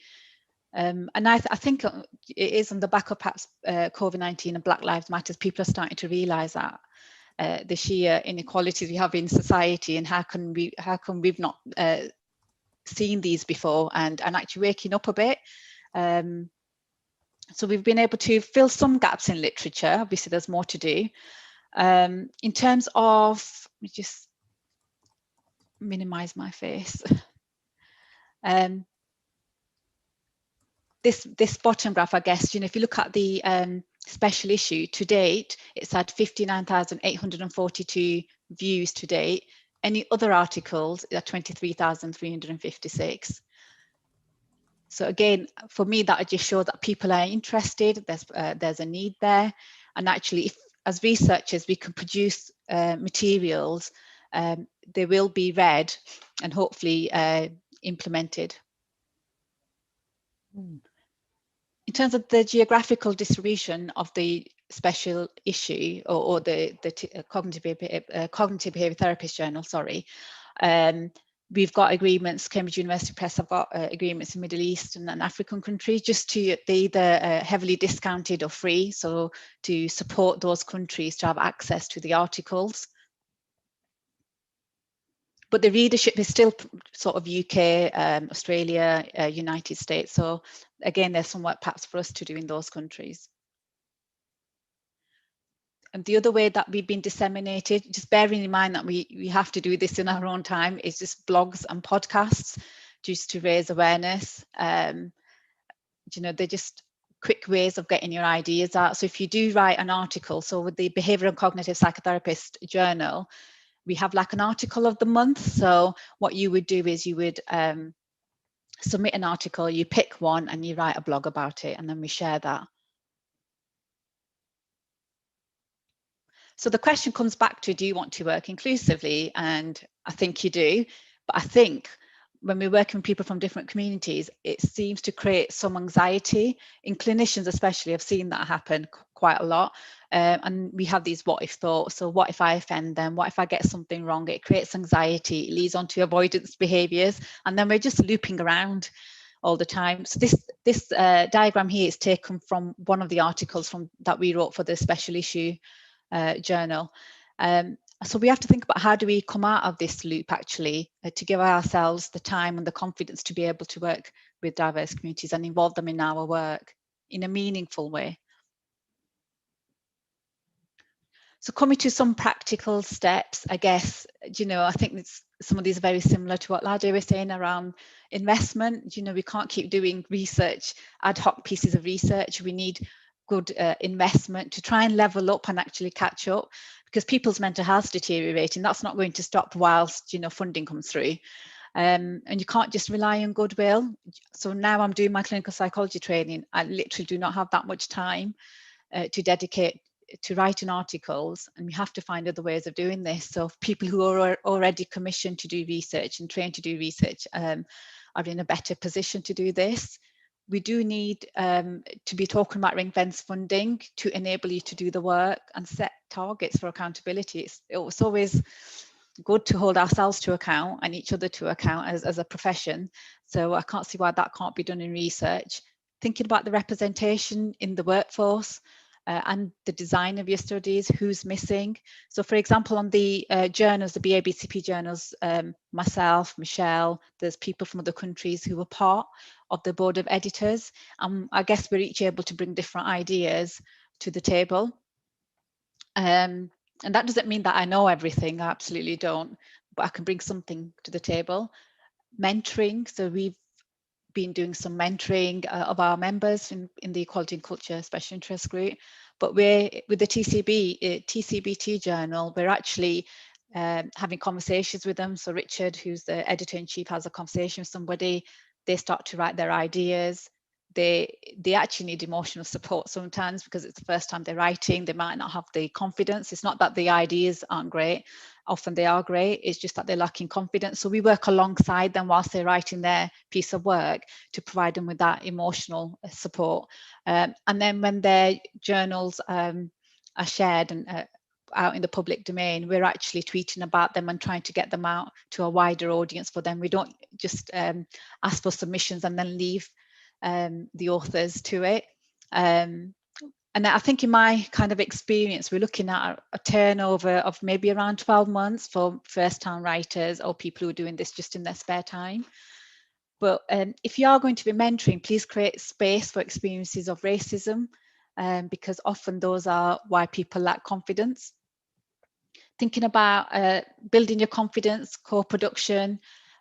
And I think it is on the back of perhaps COVID-19 and Black Lives Matter, people are starting to realise that. The sheer inequalities we have in society, and how can we've not seen these before, and actually waking up a bit. So we've been able to fill some gaps in literature. Obviously, there's more to do. In terms of, let me just minimize my face. This bottom graph, I guess, if you look at the special issue to date, it's had 59,842 views to date. Any other articles are 23,356. So again, for me, that would just show that people are interested. There's a need there, and actually, if as researchers we can produce materials, they will be read and hopefully implemented. in terms of the geographical distribution of the special issue, or the cognitive behaviour therapist journal, sorry, we've got agreements. Cambridge University Press have got agreements in Middle Eastern and African countries, just to they either heavily discounted or free, so to support those countries to have access to the articles. But the readership is still sort of UK, Australia, United States. So again, there's some work perhaps for us to do in those countries. And the other way that we've been disseminated, just bearing in mind that we have to do this in our own time, is just blogs and podcasts, just to raise awareness. You know, they're just quick ways of getting your ideas out. So if you do write an article, so with the Behavioural and Cognitive Psychotherapist journal, we have like an article of the month. So what you would do is you would submit an article, you pick one and you write a blog about it, and then we share that. So the question comes back to, do you want to work inclusively? And I think you do, but I think when we're working with people from different communities, it seems to create some anxiety. In clinicians especially, I've seen that happen quite a lot. And we have these what if thoughts. So what if I offend them? What if I get something wrong? It creates anxiety, it leads on to avoidance behaviours, and then we're just looping around all the time. So this diagram here is taken from one of the articles that we wrote for the special issue journal. So we have to think about, how do we come out of this loop actually, to give ourselves the time and the confidence to be able to work with diverse communities and involve them in our work in a meaningful way. So coming to some practical steps, I guess, you know, I think some of these are very similar to what Lade was saying around investment. You know, we can't keep doing research, ad hoc pieces of research. We need good investment to try and level up and actually catch up, because people's mental health's deteriorating. That's not going to stop whilst, you know, funding comes through. And you can't just rely on goodwill. So now I'm doing my clinical psychology training. I literally do not have that much time to dedicate to writing articles, and we have to find other ways of doing this. So people who are already commissioned to do research and trained to do research are in a better position to do this. We do need to be talking about ring-fence funding to enable you to do the work and set targets for accountability. It's always good to hold ourselves to account and each other to account as a profession. So I can't see why that can't be done in research. Thinking about the representation in the workforce and the design of your studies, who's missing. So for example, on the journals, the BABCP journals, myself, Michelle, there's people from other countries who were part of the board of editors. I guess we're each able to bring different ideas to the table. And that doesn't mean that I know everything, I absolutely don't, but I can bring something to the table. Mentoring, so we've been doing some mentoring of our members in the Equality and Culture Special Interest Group, but we're with the TCBT journal, we're actually having conversations with them. So Richard, who's the editor-in-chief, has a conversation with somebody, they start to write their ideas. They actually need emotional support sometimes, because it's the first time they're writing. They might not have the confidence. It's not that the ideas aren't great. Often they are great. It's just that they're lacking confidence. So we work alongside them whilst they're writing their piece of work to provide them with that emotional support. And then when their journals are shared and out in the public domain, we're actually tweeting about them and trying to get them out to a wider audience for them. We don't just ask for submissions and then leave the authors to it. And I think in my kind of experience, we're looking at a turnover of maybe around 12 months for first-time writers or people who are doing this just in their spare time. But if you are going to be mentoring, please create space for experiences of racism, because often those are why people lack confidence. Thinking about building your confidence, co-production,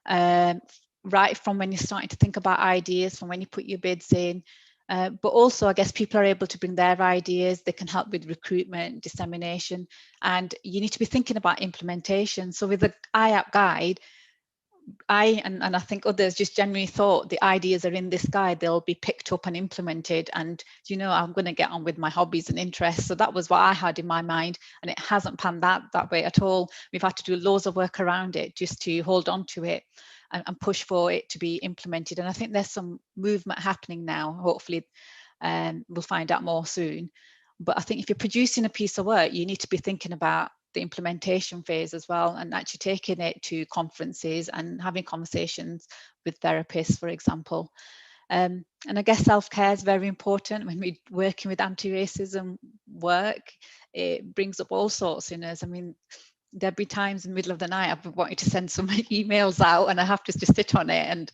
right from when you're starting to think about ideas, from when you put your bids in. But also, I guess people are able to bring their ideas. They can help with recruitment, dissemination, and you need to be thinking about implementation. So with the IAPT guide, and I think others just genuinely thought the ideas are in this guide, they'll be picked up and implemented, and you know, I'm going to get on with my hobbies and interests. So that was what I had in my mind, and it hasn't panned that way at all. We've had to do loads of work around it just to hold on to it and push for it to be implemented. And I think there's some movement happening now, hopefully, We'll find out more soon. But I think if you're producing a piece of work, you need to be thinking about the implementation phase as well, and actually taking it to conferences and having conversations with therapists, for example. And I guess self-care is very important when we're working with anti-racism work. It brings up all sorts in us. I mean, there'll be times in the middle of the night I've been wanting to send some emails out, and I have to just sit on it and,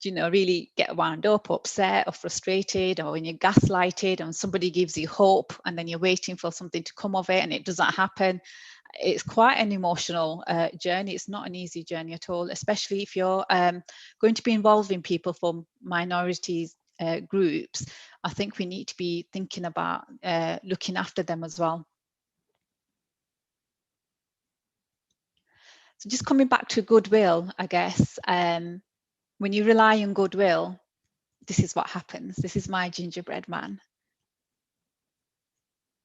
you know, really get wound up, upset or frustrated, or when you're gaslighted and somebody gives you hope and then you're waiting for something to come of it and it doesn't happen. It's quite an emotional journey. It's not an easy journey at all, especially if you're going to be involving people from minorities groups. I think we need to be thinking about looking after them as well. So just coming back to goodwill, I guess, when you rely on goodwill, this is what happens. This is my gingerbread man.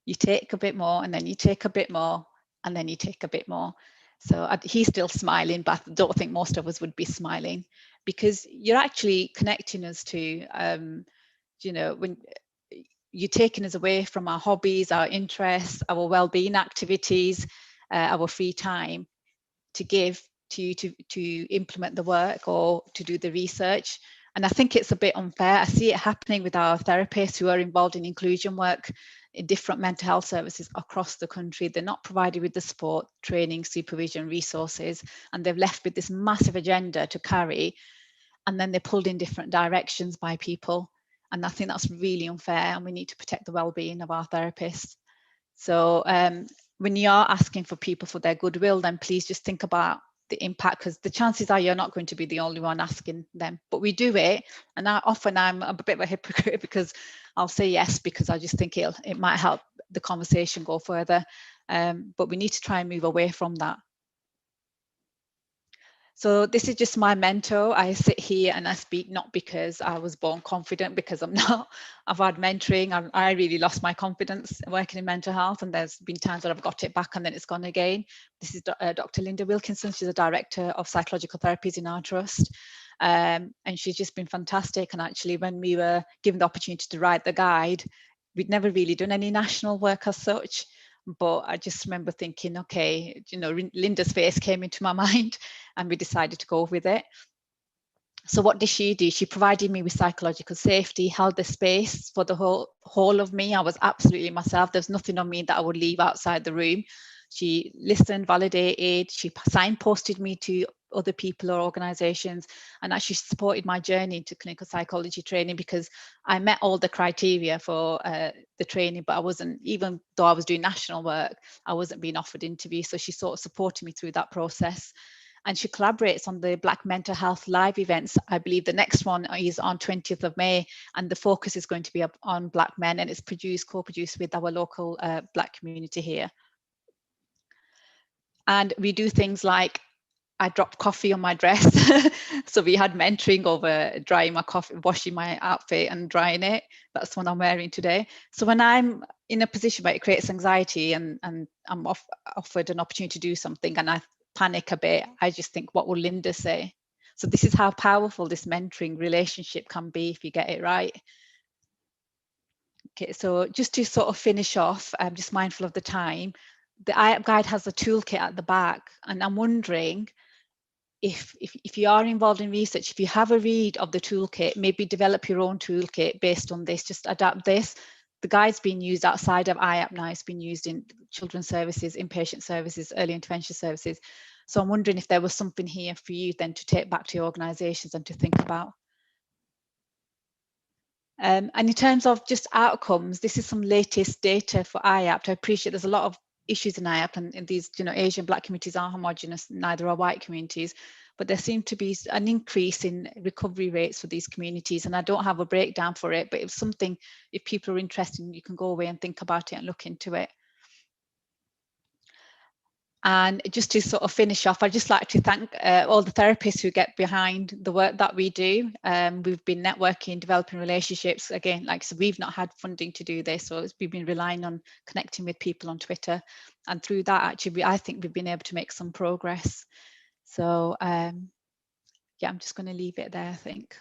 You take a bit more, and then you take a bit more, and then you take a bit more. So he's still smiling, but I don't think most of us would be smiling, because you're actually connecting us to, you know, when you're taking us away from our hobbies, our interests, our well-being activities, our free time to give to you to implement the work or to do the research. And I think it's a bit unfair. I see it happening with our therapists who are involved in inclusion work in different mental health services across the country. They're not provided with the support, training, supervision, resources, and they're left with this massive agenda to carry, and then they're pulled in different directions by people. And I think that's really unfair, and we need to protect the well-being of our therapists. So when you are asking for people for their goodwill, then please just think about the impact, because the chances are you're not going to be the only one asking them. But we do it, and I'm a bit of a hypocrite, because I'll say yes because I just think it might help the conversation go further. But we need to try and move away from that. So this is just my mentor. I sit here and I speak not because I was born confident, because I'm not. I've had mentoring. I really lost my confidence working in mental health, and there's been times that I've got it back and then it's gone again. This is Dr. Linda Wilkinson. She's a director of psychological therapies in our trust. And she's just been fantastic. And actually, when we were given the opportunity to write the guide, we'd never really done any national work as such. But I just remember thinking, okay, you know, Linda's face came into my mind, and we decided to go with it. So what did she do? She provided me with psychological safety, held the space for the whole of me. I was absolutely myself. There's nothing on me that I would leave outside the room. She listened, validated, she signposted me to other people or organizations, and actually supported my journey into clinical psychology training, because I met all the criteria for the training, but I wasn't, even though I was doing national work, I wasn't being offered interviews. So she sort of supported me through that process. And she collaborates on the Black Mental Health live events. I believe the next one is on 20th of May, and the focus is going to be on Black men, and it's co-produced with our local Black community here. And we do things like, I dropped coffee on my dress. So we had mentoring over drying my coffee, washing my outfit and drying it. That's what I'm wearing today. So when I'm in a position where it creates anxiety and I'm offered an opportunity to do something and I panic a bit, I just think, what will Linda say? So this is how powerful this mentoring relationship can be if you get it right. Okay, so just to sort of finish off, I'm just mindful of the time. The IAPT guide has a toolkit at the back, and I'm wondering if you are involved in research, if you have a read of the toolkit, maybe develop your own toolkit based on this, just adapt this. The guide's been used outside of IAPT now, it's been used in children's services, inpatient services, early intervention services. So I'm wondering if there was something here for you then to take back to your organisations and to think about. And in terms of just outcomes, this is some latest data for IAPT. I appreciate there's a lot of issues in IAPT, and these, you know, Asian Black communities aren't homogenous, neither are white communities, but there seemed to be an increase in recovery rates for these communities. And I don't have a breakdown for it, but it's something, if people are interested, you can go away and think about it and look into it. And just to sort of finish off, I'd just like to thank all the therapists who get behind the work that we do. We've been networking, developing relationships. Again, like I said, we've not had funding to do this, so we've been relying on connecting with people on Twitter. And through that, actually, I think we've been able to make some progress. So yeah, I'm just going to leave it there, I think.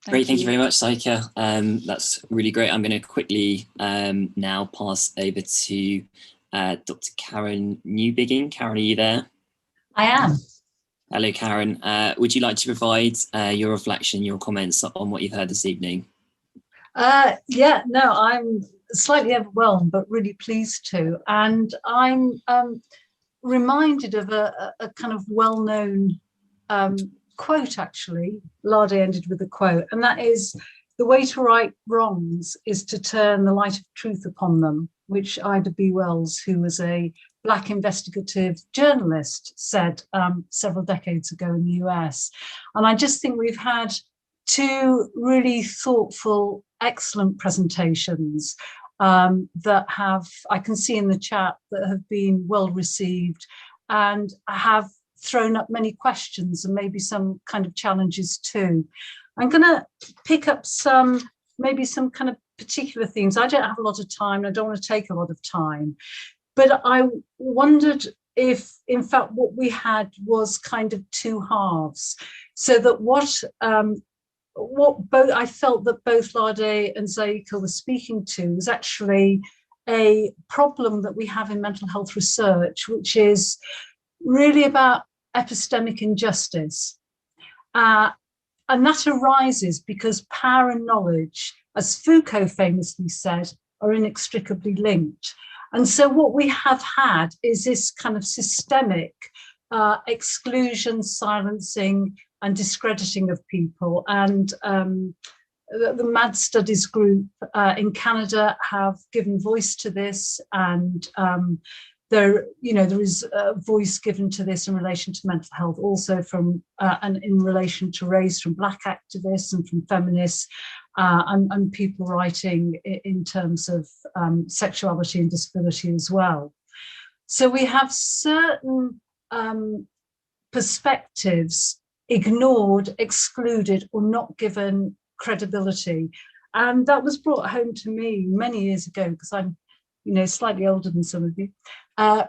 Great, thank you very much, Saiqa. That's really great. I'm going to quickly now pass over to Dr. Karen Newbigging. Karen, are you there? I am. Hello, Karen. Would you like to provide your reflection, your comments on what you've heard this evening? Yeah, no, I'm slightly overwhelmed, but really pleased to. And I'm reminded of a kind of well-known quote, actually. Lade ended with a quote, and that is, "The way to right wrongs is to turn the light of truth upon them," which Ida B. Wells, who was a Black investigative journalist, said several decades ago in the US. And I just think we've had two really thoughtful, excellent presentations that have, I can see in the chat, that have been well received and have thrown up many questions and maybe some kind of challenges too. I'm going to pick up maybe some kind of particular themes. I don't have a lot of time, and I don't want to take a lot of time, but I wondered if, in fact, what we had was kind of two halves, so that what both I felt that both Lade and Saiqa were speaking to was actually a problem that we have in mental health research, which is really about epistemic injustice. And that arises because power and knowledge, as Foucault famously said, are inextricably linked. And so what we have had is this kind of systemic exclusion, silencing, and discrediting of people. And the MAD Studies group in Canada have given voice to this, and there is a voice given to this in relation to mental health, also from and in relation to race, from Black activists and from feminists, and people writing in terms of sexuality and disability as well. So we have certain perspectives ignored, excluded, or not given credibility. And that was brought home to me many years ago, because I'm slightly older than some of you. I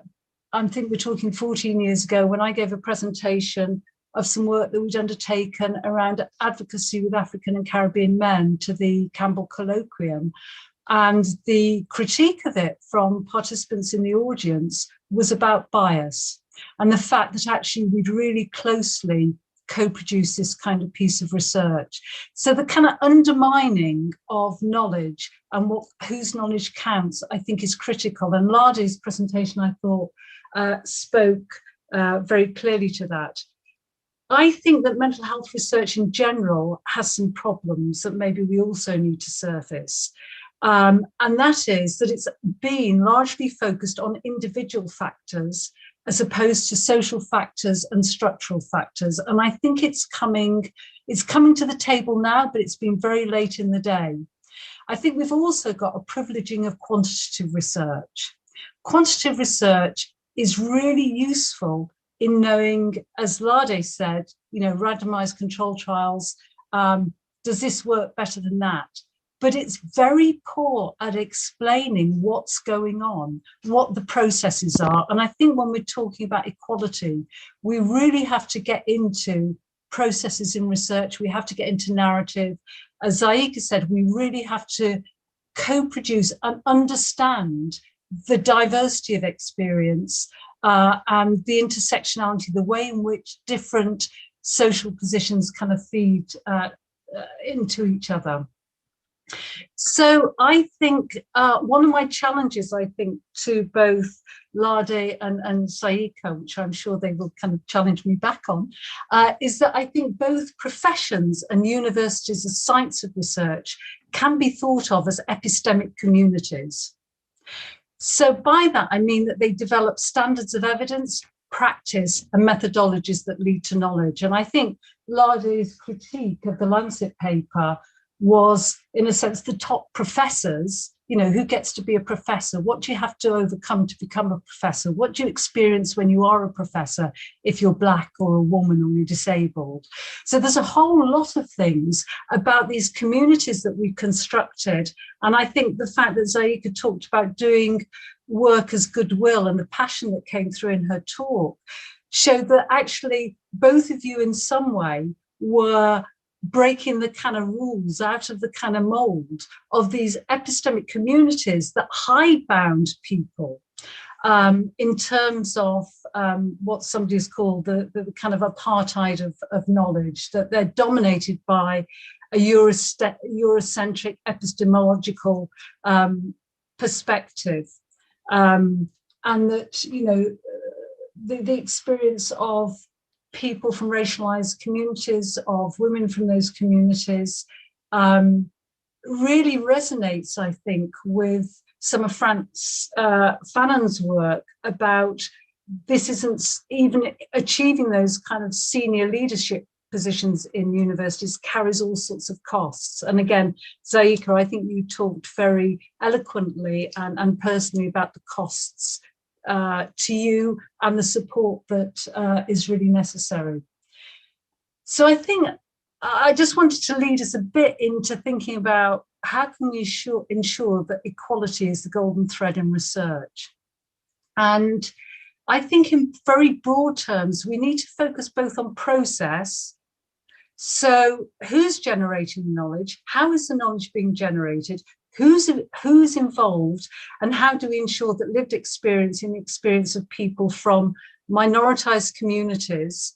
think we're talking 14 years ago, when I gave a presentation of some work that we'd undertaken around advocacy with African and Caribbean men to the Campbell Colloquium. And the critique of it from participants in the audience was about bias, and the fact that actually we'd really closely co-produce this kind of piece of research. So the kind of undermining of knowledge and whose knowledge counts, I think, is critical. And Lade's presentation, I thought, spoke very clearly to that. I think that mental health research in general has some problems that maybe we also need to surface. And that is that it's been largely focused on individual factors as opposed to social factors and structural factors. And I think it's coming to the table now, but it's been very late in the day. I think we've also got a privileging of quantitative research. Quantitative research is really useful in knowing, as Lade said, randomized control trials, does this work better than that? But it's very poor at explaining what's going on, what the processes are. And I think when we're talking about equality, we really have to get into processes in research. We have to get into narrative. As Saiqa said, we really have to co-produce and understand the diversity of experience and the intersectionality, the way in which different social positions kind of feed into each other. So I think one of my challenges, I think, to both Lade and Saiqa, which I'm sure they will kind of challenge me back on, is that I think both professions and universities as sites of research can be thought of as epistemic communities. So by that, I mean that they develop standards of evidence, practice, and methodologies that lead to knowledge. And I think Lade's critique of the Lancet paper was, in a sense, the top professors, who gets to be a professor? What do you have to overcome to become a professor? What do you experience when you are a professor, if you're Black or a woman or you're disabled? So there's a whole lot of things about these communities that we've constructed. And I think the fact that Saiqa talked about doing work as goodwill and the passion that came through in her talk showed that actually both of you in some way were breaking the kind of rules out of the kind of mold of these epistemic communities that hidebound people in terms of what somebody's called the kind of apartheid of knowledge, that they're dominated by a Eurocentric epistemological perspective, and that, you know, the experience of people from racialized communities, of women from those communities, really resonates, I think, with some of Frantz Fanon's work about this isn't even achieving those kind of senior leadership positions in universities carries all sorts of costs. And again, Saiqa, I think you talked very eloquently and personally about the costs to you and the support that is really necessary. So I think I just wanted to lead us a bit into thinking about how can we ensure that equality is the golden thread in research. And I think in very broad terms, we need to focus both on process. So who's generating knowledge? How is the knowledge being generated? Who's involved? And how do we ensure that lived experience in the experience of people from minoritized communities,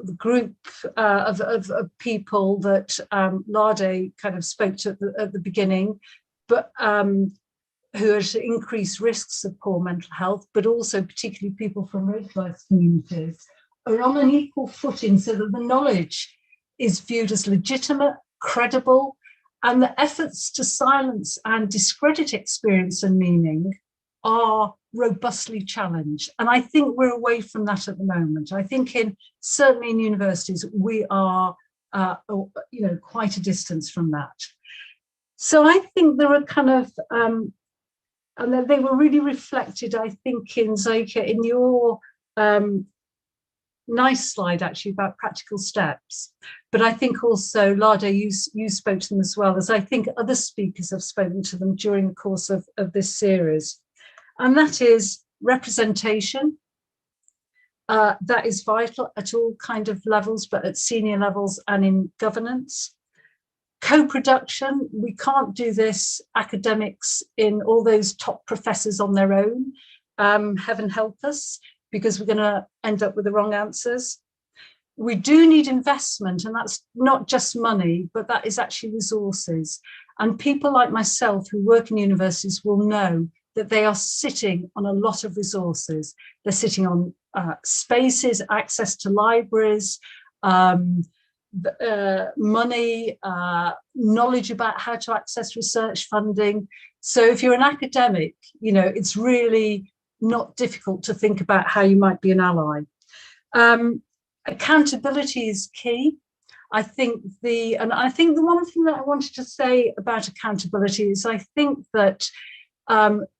the group of people that Lade kind of spoke to at the beginning, but who are at increased risks of poor mental health, but also particularly people from racialized communities, are on an equal footing so that the knowledge is viewed as legitimate, credible, and the efforts to silence and discredit experience and meaning are robustly challenged. And I think we're away from that at the moment. I think certainly in universities, we are quite a distance from that. So I think there are kind of, and they were really reflected, I think, in Saiqa, in your nice slide actually about practical steps. But I think also, Lade, you spoke to them as well, as I think other speakers have spoken to them during the course of this series. And that is representation. That is vital at all kind of levels, but at senior levels and in governance. Co-production, we can't do this academics in all those top professors on their own. Heaven help us, because we're going to end up with the wrong answers. We do need investment, and that's not just money, but that is actually resources. And people like myself who work in universities will know that they are sitting on a lot of resources. They're sitting on spaces, access to libraries, money, knowledge about how to access research funding. So if you're an academic, you know, it's really not difficult to think about how you might be an ally. Accountability is key. I think the one thing that I wanted to say about accountability is I think that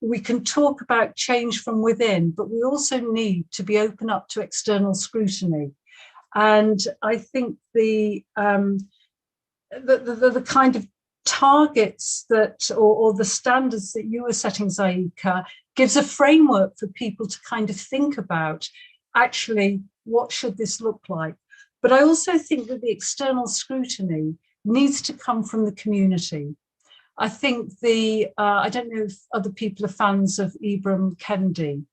we can talk about change from within, but we also need to be open up to external scrutiny. And I think the kind of targets that, or the standards that you were setting, Saiqa, gives a framework for people to kind of think about, actually, what should this look like? But I also think that the external scrutiny needs to come from the community. I think I don't know if other people are fans of Ibram Kendi,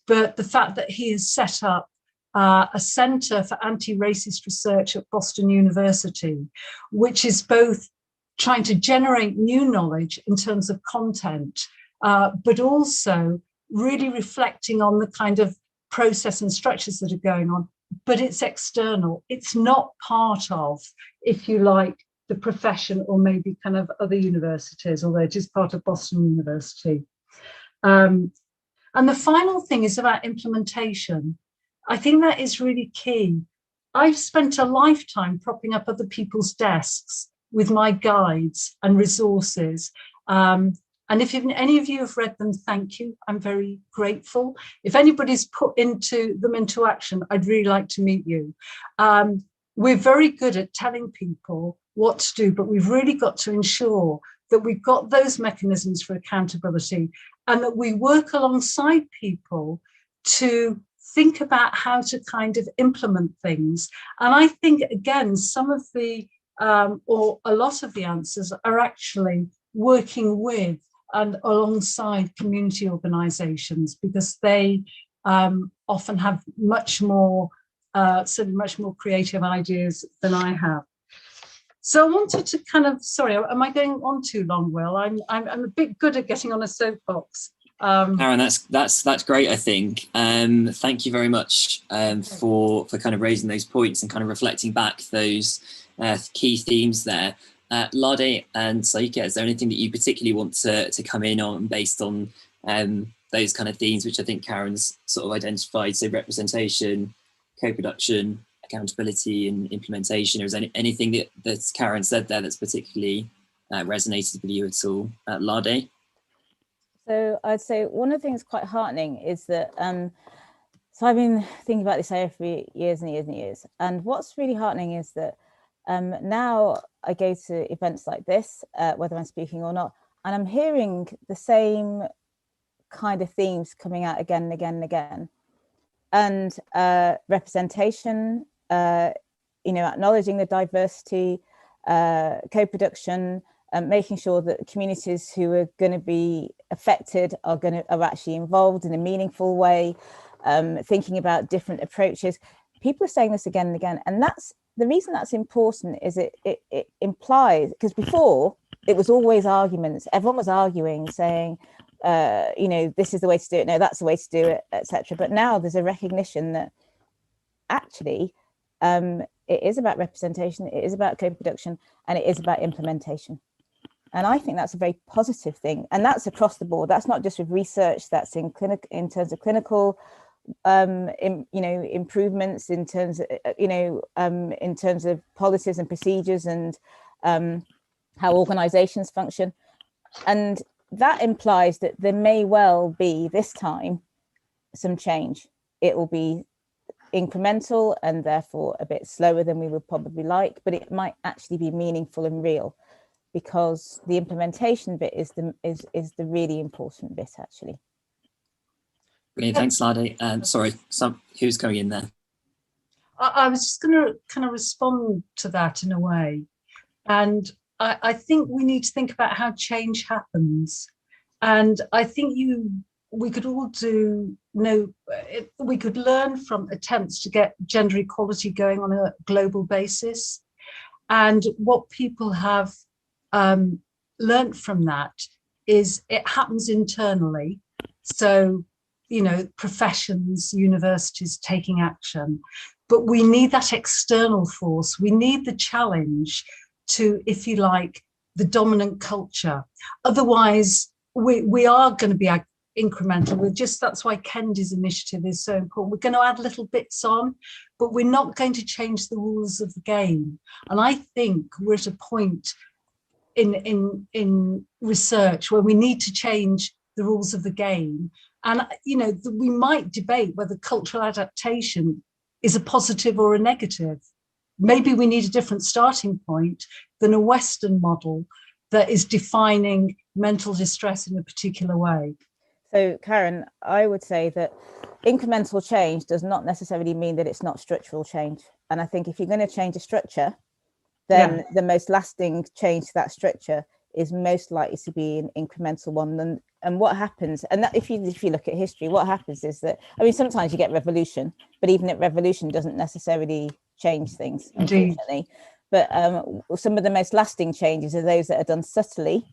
but the fact that he has set up a Centre for Anti-Racist Research at Boston University, which is both trying to generate new knowledge in terms of content, but also really reflecting on the kind of process and structures that are going on, but it's external. It's not part of, if you like, the profession or maybe kind of other universities, although it is part of Boston University. And the final thing is about implementation. I think that is really key. I've spent a lifetime propping up other people's desks with my guides and resources. And if any of you have read them, thank you. I'm very grateful. If anybody's put them into action, I'd really like to meet you. We're very good at telling people what to do, but we've really got to ensure that we've got those mechanisms for accountability and that we work alongside people to think about how to kind of implement things. And I think, again, some of the or a lot of the answers are actually working with and alongside community organisations, because they often have much more creative ideas than I have. So I wanted to kind of, sorry, am I going on too long, Will? I'm a bit good at getting on a soapbox. Karen, that's great, I think. Thank you very much for kind of raising those points and kind of reflecting back those key themes there. Lade and Saiqa, is there anything that you particularly want to come in on based on those kind of themes, which I think Karen's sort of identified? So representation, co-production, accountability and implementation. Or is there anything that Karen said there that's particularly resonated with you at all? Lade? So I'd say one of the things quite heartening is that, so I've been thinking about this area for years and years and years. And what's really heartening is that now I go to events like this, whether I'm speaking or not, and I'm hearing the same kind of themes coming out again and again and again. And representation, acknowledging the diversity, co-production, making sure that communities who are going to be affected are actually involved in a meaningful way, thinking about different approaches. People are saying this again and again, and that's the reason that's important. Is it implies, because before it was always arguments, everyone was arguing, saying this is the way to do it, no, that's the way to do it, etc. But now there's a recognition that actually it is about representation, it is about co-production, and it is about implementation. And I think that's a very positive thing, and that's across the board. That's not just with research. That's in terms of clinical, improvements, in terms of in terms of policies and procedures, and how organisations function. And that implies that there may well be this time some change. It will be incremental and therefore a bit slower than we would probably like, but it might actually be meaningful and real, because the implementation bit is the really important bit, actually. Brilliant, thanks, Lade. Sorry, who's going in there? I was just going to kind of respond to that in a way. And I think we need to think about how change happens. And I think we could all we could learn from attempts to get gender equality going on a global basis. And what people have learned from that is it happens internally. So, professions, universities taking action, but we need that external force. We need the challenge to, if you like, the dominant culture. Otherwise, we are going to be incremental. That's why Kendi's initiative is so important. We're going to add little bits on, but we're not going to change the rules of the game. And I think we're at a point in research where we need to change the rules of the game. And, we might debate whether cultural adaptation is a positive or a negative. Maybe we need a different starting point than a Western model that is defining mental distress in a particular way. So, Karen, I would say that incremental change does not necessarily mean that it's not structural change. And I think if you're going to change a structure, then the most lasting change to that structure is most likely to be an incremental one. And what happens, and that if you look at history, what happens is that, sometimes you get revolution, but even at revolution doesn't necessarily change things, unfortunately. But some of the most lasting changes are those that are done subtly,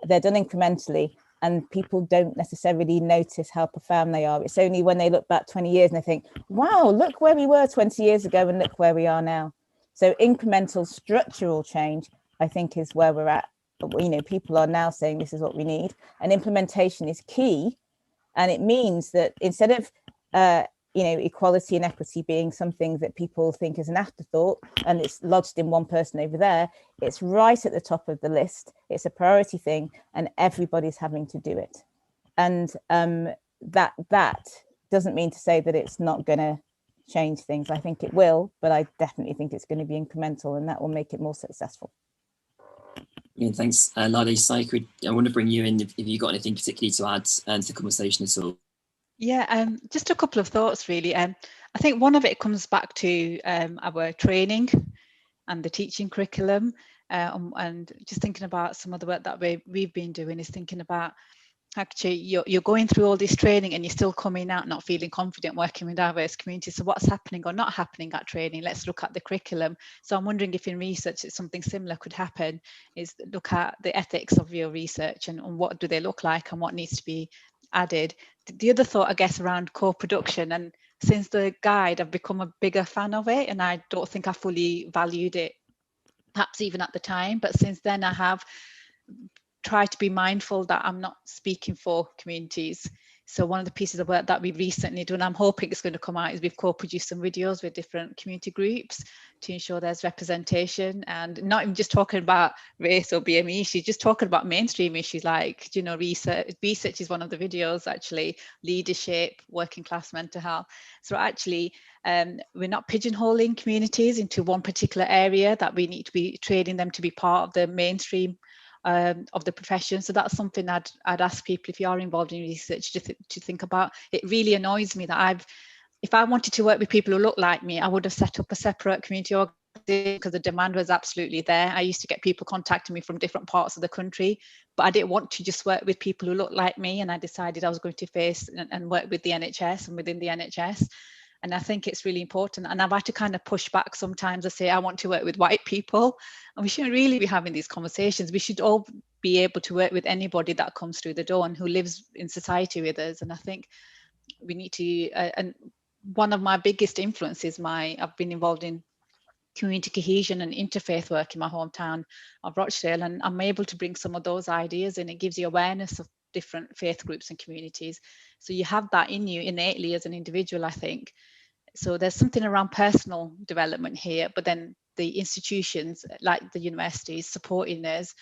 they're done incrementally, and people don't necessarily notice how profound they are. It's only when they look back 20 years and they think, wow, look where we were 20 years ago and look where we are now. So incremental structural change, I think, is where we're at. People are now saying this is what we need, and implementation is key. And it means that instead of equality and equity being something that people think is an afterthought and it's lodged in one person over there, it's right at the top of the list. It's a priority thing, and everybody's having to do it. And that doesn't mean to say that it's not going to change things. I think it will, but I definitely think it's going to be incremental, and that will make it more successful. Yeah, thanks, Lade. Saiqa, I want to bring you in if you've got anything particularly to add to the conversation at all. Yeah, just a couple of thoughts really. I think one of it comes back to our training. and the teaching curriculum. And just thinking about some of the work that we've been doing is thinking about, actually you're going through all this training and you're still coming out not feeling confident working with diverse communities. So what's happening or not happening at training? Let's look at the curriculum. So I'm wondering if in research something similar could happen, is look at the ethics of your research and what do they look like and what needs to be added. The other thought, I guess, around co-production, and since the guide I've become a bigger fan of it, and I don't think I fully valued it perhaps even at the time, but since then I have try to be mindful that I'm not speaking for communities. So one of the pieces of work that we've recently done, I'm hoping it's going to come out, is we've co-produced some videos with different community groups to ensure there's representation, and not even just talking about race or BME issues, just talking about mainstream issues like, you know, research is one of the videos, actually, leadership, working class mental health. So actually, we're not pigeonholing communities into one particular area, that we need to be training them to be part of the mainstream of the profession. So that's something I'd ask people, if you are involved in research, to think about. It really annoys me that if I wanted to work with people who look like me, I would have set up a separate community organisation, because the demand was absolutely there. I used to get people contacting me from different parts of the country, but I didn't want to just work with people who look like me, and I decided I was going to face and work with the NHS and within the NHS. And I think it's really important. And I've had to kind of push back sometimes. I say, I want to work with white people. And we shouldn't really be having these conversations. We should all be able to work with anybody that comes through the door and who lives in society with us. And I think we need to, and one of my biggest influences, I've been involved in community cohesion and interfaith work in my hometown of Rochdale. And I'm able to bring some of those ideas in. It gives you awareness of different faith groups and communities. So you have that in you innately as an individual, I think. So there's something around personal development here, but then the institutions like the universities supporting us,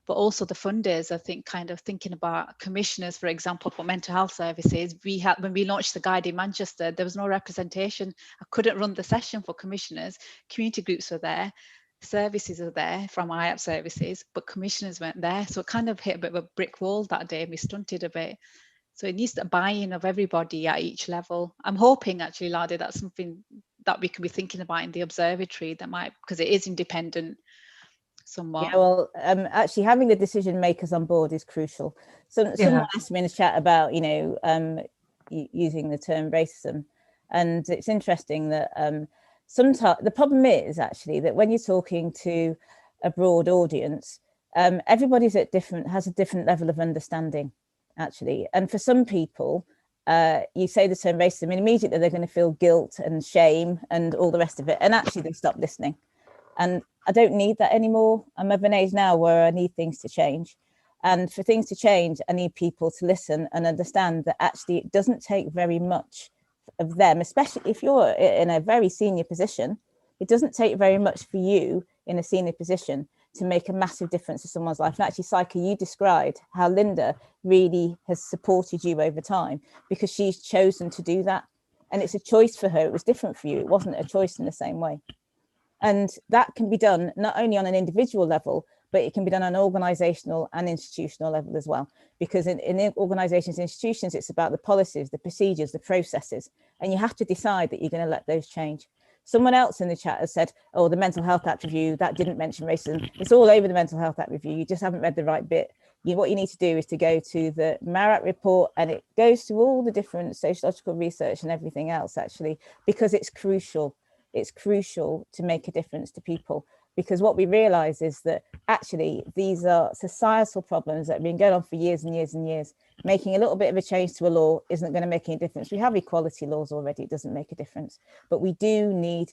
but also the funders, I think, kind of thinking about commissioners, for example, for mental health services. When we launched the guide in Manchester, there was no representation. I couldn't run the session for commissioners. Community groups were there, services are there from IAPT services, but commissioners weren't there. So it kind of hit a bit of a brick wall that day, and we stunted a bit. So it needs the buy-in of everybody at each level. I'm hoping, actually, Lade, that's something that we can be thinking about in the observatory, that might, because it is independent somewhat. Yeah, well, actually having the decision makers on board is crucial. So someone asked me in the chat about, you know, using the term racism, and it's interesting that sometimes the problem is actually that when you're talking to a broad audience, everybody's has a different level of understanding, actually. And for some people, you say the term racism and immediately they're going to feel guilt and shame and all the rest of it, and actually they stop listening. And I don't need that anymore. I'm of an age now where I need things to change. And for things to change, I need people to listen and understand that actually it doesn't take very much of them, especially if you're in a very senior position. It doesn't take very much for you in a senior position to make a massive difference to someone's life. And actually, Saiqa, you described how Linda really has supported you over time because she's chosen to do that. And it's a choice for her. It was different for you. It wasn't a choice in the same way. And that can be done not only on an individual level, but it can be done on an organizational and institutional level as well. Because in organizations and institutions, it's about the policies, the procedures, the processes. And you have to decide that you're going to let those change. Someone else in the chat has said, oh, the Mental Health Act review, that didn't mention racism. It's all over the Mental Health Act review. You just haven't read the right bit. What you need to do is to go to the Marat report, and it goes through all the different sociological research and everything else, actually, because it's crucial. It's crucial to make a difference to people, because what we realize is that actually these are societal problems that have been going on for years and years and years. Making a little bit of a change to a law isn't going to make any difference. We have equality laws already, it doesn't make a difference. But we do need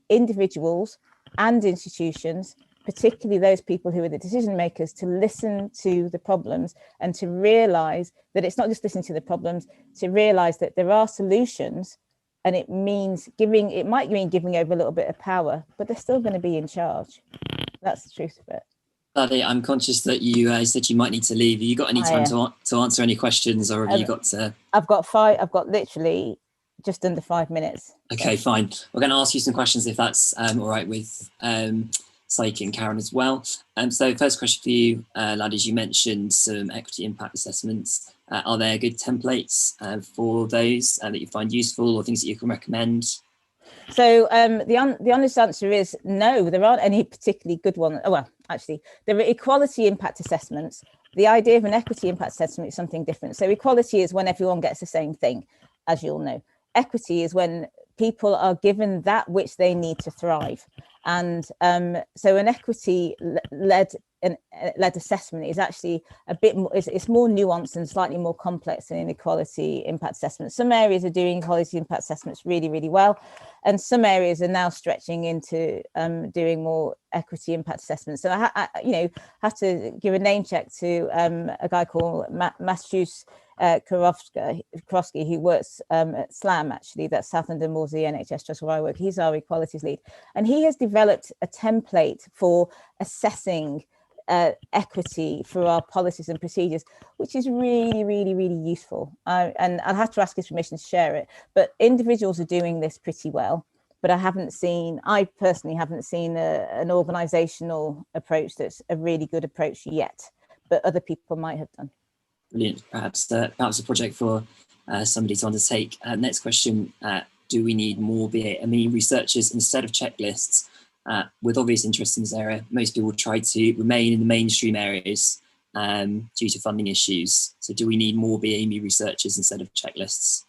individuals and institutions, particularly those people who are the decision makers, to listen to the problems and to realize that it's not just listening to the problems, to realize that there are solutions. And it means it might mean giving over a little bit of power, but they're still going to be in charge. That's the truth of it. Lade, I'm conscious that you said you might need to leave. Have you got any time to answer any questions, or have you got to? I've got literally just under 5 minutes. Okay, fine. We're going to ask you some questions if that's all right with Saiqa and Karen as well. So first question for you, Lade, is you mentioned some equity impact assessments. Are there good templates for those that you find useful, or things that you can recommend? So the honest answer is no, there aren't any particularly good ones. Oh, well, actually, there are equality impact assessments. The idea of an equity impact assessment is something different. So equality is when everyone gets the same thing, as you'll know. Equity is when people are given that which they need to thrive. And so an equity-led assessment is actually a bit more, it's more nuanced and slightly more complex than an equality impact assessment. Some areas are doing equality impact assessments really, really well. And some areas are now stretching into doing more equity impact assessments. So I have to give a name check to a guy called Matthews Karofsky, who works at SLAM, actually, that's South London Maudsley NHS Trust, where I work. He's our equalities lead. And he has developed a template for assessing equity for our policies and procedures, which is really, really, really useful. And I'll have to ask his permission to share it. But individuals are doing this pretty well. But I personally haven't seen an organisational approach that's a really good approach yet. But other people might have done. Brilliant. Perhaps a project for somebody to undertake. Next question, do we need more BAME researchers instead of checklists? With obvious interest in this area, most people try to remain in the mainstream areas due to funding issues. So do we need more BAME researchers instead of checklists?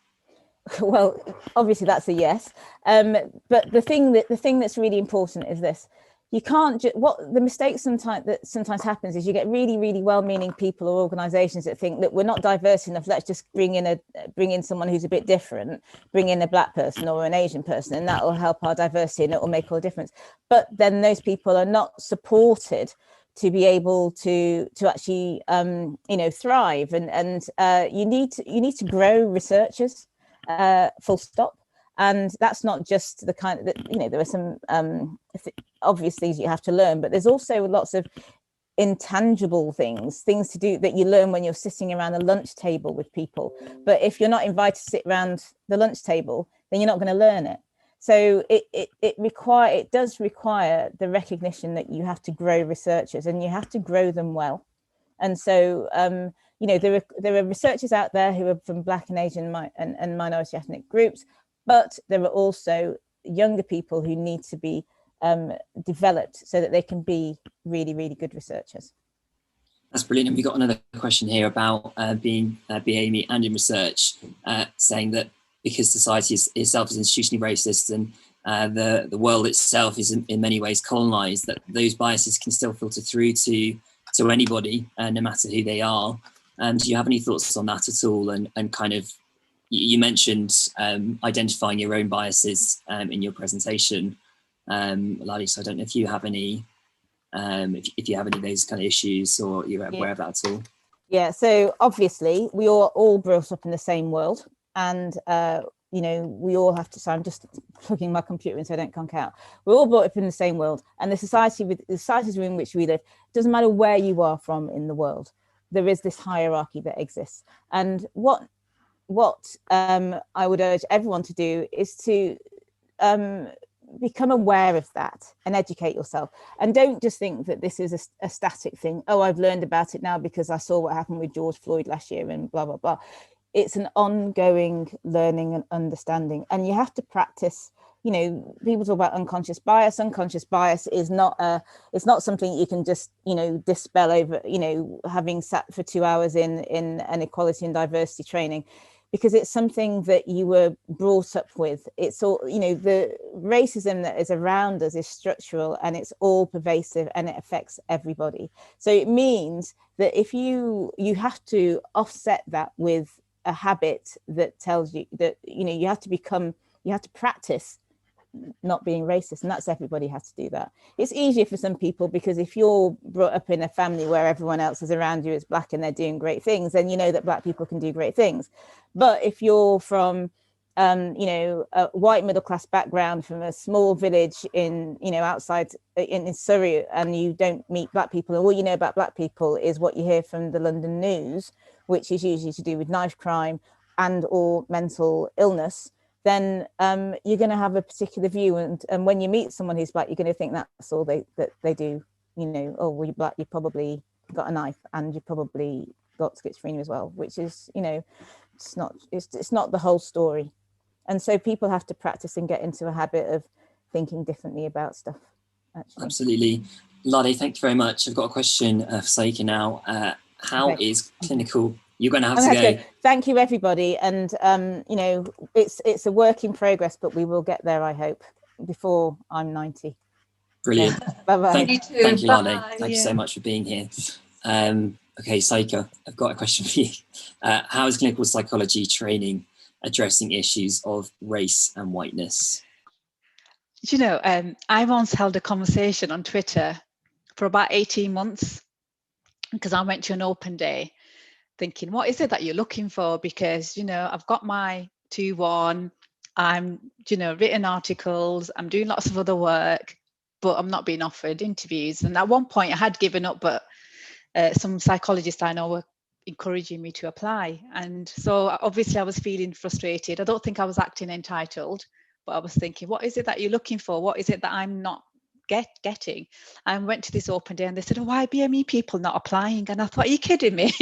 Well, obviously that's a yes. But the thing that's really important is this. You can't what the mistake sometimes happens is you get really, really well-meaning people or organizations that think that we're not diverse enough, let's just bring in someone who's a bit different, bring in a Black person or an Asian person, and that will help our diversity and it will make all the difference. But then those people are not supported to be able to actually thrive, and you need to grow researchers, full stop. And that's not just the kind of, there are some obvious things you have to learn, but there's also lots of intangible things to do that you learn when you're sitting around a lunch table with people. But if you're not invited to sit around the lunch table, then you're not going to learn it. So it does require the recognition that you have to grow researchers and you have to grow them well. And so, there are researchers out there who are from Black and Asian and minority ethnic groups, but there are also younger people who need to be developed so that they can be really, really good researchers. That's brilliant. And we've got another question here about being BAME and in research, saying that because society itself is institutionally racist and the world itself is in many ways colonized, that those biases can still filter through to anybody, no matter who they are. Do you have any thoughts on that at all? And kind of, you mentioned identifying your own biases in your presentation, Lali, so I don't know if you have any, if you have any of those kind of issues or you're aware of that at all. Yeah, so obviously we are all brought up in the same world, and we all have to, so I'm just plugging my computer in so I don't conk out. We're all brought up in the same world, and the societies in which we live, doesn't matter where you are from in the world, there is this hierarchy that exists. And what I would urge everyone to do is to become aware of that and educate yourself. And don't just think that this is a static thing. Oh, I've learned about it now because I saw what happened with George Floyd last year and blah, blah, blah. It's an ongoing learning and understanding. And you have to practice. People talk about unconscious bias. Unconscious bias is it's not something you can just, dispel over, having sat for 2 hours in an equality and diversity training, because it's something that you were brought up with. It's all, the racism that is around us is structural and it's all pervasive and it affects everybody. So it means that if you have to offset that with a habit that tells you that, you have to practice not being racist, and that's everybody has to do that. It's easier for some people because if you're brought up in a family where everyone else is around you is Black and they're doing great things, then you know that Black people can do great things. But if you're from a white middle class background from a small village in outside in Surrey, and you don't meet Black people, and all you know about Black people is what you hear from the London news, which is usually to do with knife crime and or mental illness, then you're going to have a particular view, and when you meet someone who's Black, you're going to think that's all they do. Oh, well, you're Black, you probably got a knife, and you probably got schizophrenia as well, which is, it's not the whole story. And so people have to practice and get into a habit of thinking differently about stuff, actually. Absolutely. Lade, thank you very much. I've got a question for Saiqa now. How is clinical? You're going to have to go. Thank you, everybody. And, you know, it's a work in progress, but we will get there, I hope, before I'm 90. Brilliant. Bye-bye. Thank you, Lade. Thank you so much for being here. Okay, Saiqa, I've got a question for you. How is clinical psychology training addressing issues of race and whiteness? You know, I once held a conversation on Twitter for about 18 months because I went to an open day thinking, what is it that you're looking for? Because, you know, I've got my 2-1, I'm, you know, written articles, I'm doing lots of other work, but I'm not being offered interviews. And at one point I had given up, but some psychologists I know were encouraging me to apply. And so obviously I was feeling frustrated. I don't think I was acting entitled, but I was thinking, what is it that you're looking for? What is it that I'm not getting? I went to this open day and they said, oh, why are BME people not applying? And I thought, are you kidding me?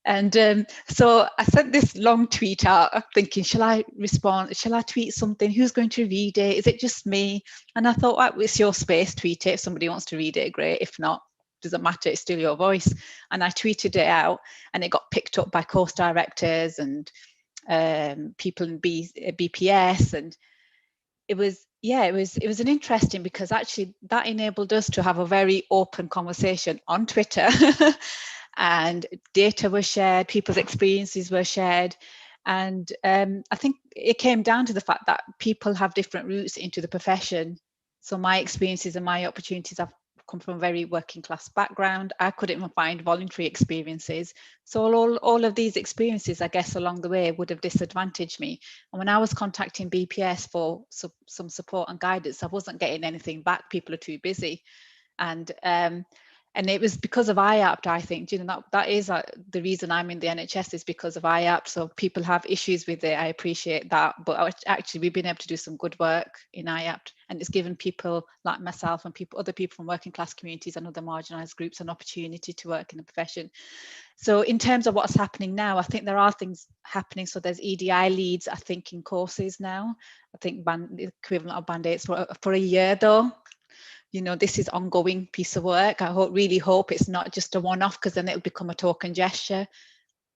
And so I sent this long tweet out thinking, shall I respond? Shall I tweet something? Who's going to read it? Is it just me? And I thought, well, it's your space, tweet it. If somebody wants to read it, great. If not, doesn't matter, it's still your voice. And I tweeted it out and it got picked up by course directors and people in BPS. And it was an interesting, because actually that enabled us to have a very open conversation on Twitter. And data was shared, people's experiences were shared. And I think it came down to the fact that people have different routes into the profession. So my experiences and my opportunities have come from a very working class background. I couldn't even find voluntary experiences. So all of these experiences, I guess, along the way would have disadvantaged me. And when I was contacting BPS for some support and guidance, I wasn't getting anything back. People are too busy. And it was because of IAPT, I think, you know, that is the reason I'm in the NHS is because of IAPT. So people have issues with it. I appreciate that. But actually, we've been able to do some good work in IAPT. And it's given people like myself and other people from working class communities and other marginalised groups an opportunity to work in the profession. So in terms of what's happening now, I think there are things happening. So there's EDI leads, I think, in courses now. I think the equivalent of Band-Aids for a year, though. You know, this is ongoing piece of work. I really hope it's not just a one-off, because then it'll become a token gesture.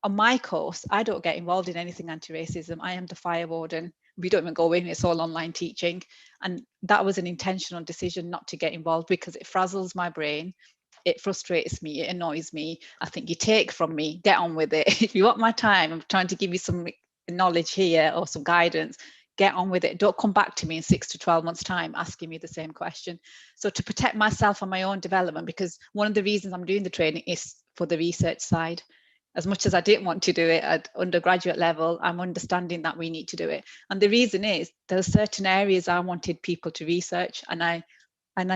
On my course, I don't get involved in anything anti-racism. I am the fire warden. We don't even go in, it's all online teaching. And that was an intentional decision not to get involved, because it frazzles my brain. It frustrates me, it annoys me. I think you take from me, get on with it. If you want my time, I'm trying to give you some knowledge here or some guidance, get on with it. Don't come back to me in 6 to 12 months time asking me the same question. So to protect myself and my own development, because one of the reasons I'm doing the training is for the research side. As much as I didn't want to do it at undergraduate level, I'm understanding that we need to do it. And the reason is there are certain areas I wanted people to research, and I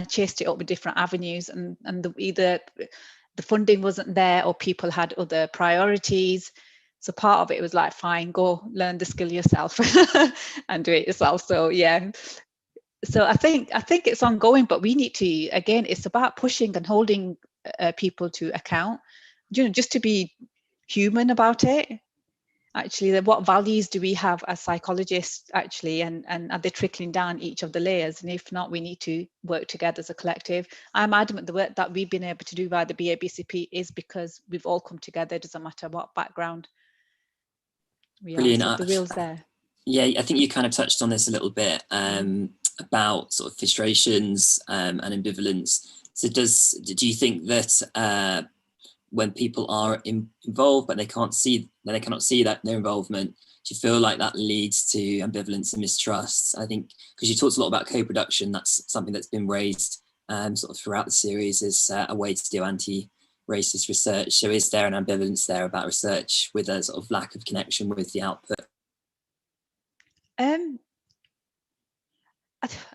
chased it up with different avenues, and either the funding wasn't there or people had other priorities. So part of it was like, fine, go learn the skill yourself and do it yourself. So yeah, so I think it's ongoing, but we need to, again, it's about pushing and holding people to account, you know, just to be human about it. Actually, what values do we have as psychologists, actually, and are they trickling down each of the layers? And if not, we need to work together as a collective. I'm adamant the work that we've been able to do via the BABCP is because we've all come together. It doesn't matter what background we are. So the will's there. Yeah, I think you kind of touched on this a little bit about sort of frustrations and ambivalence. So do you think that when people are involved but they cannot see that their involvement, do you feel like that leads to ambivalence and mistrust? I think because you talked a lot about co-production, that's something that's been raised sort of throughout the series as a way to do anti-racist research. So is there an ambivalence there about research with a sort of lack of connection with the output?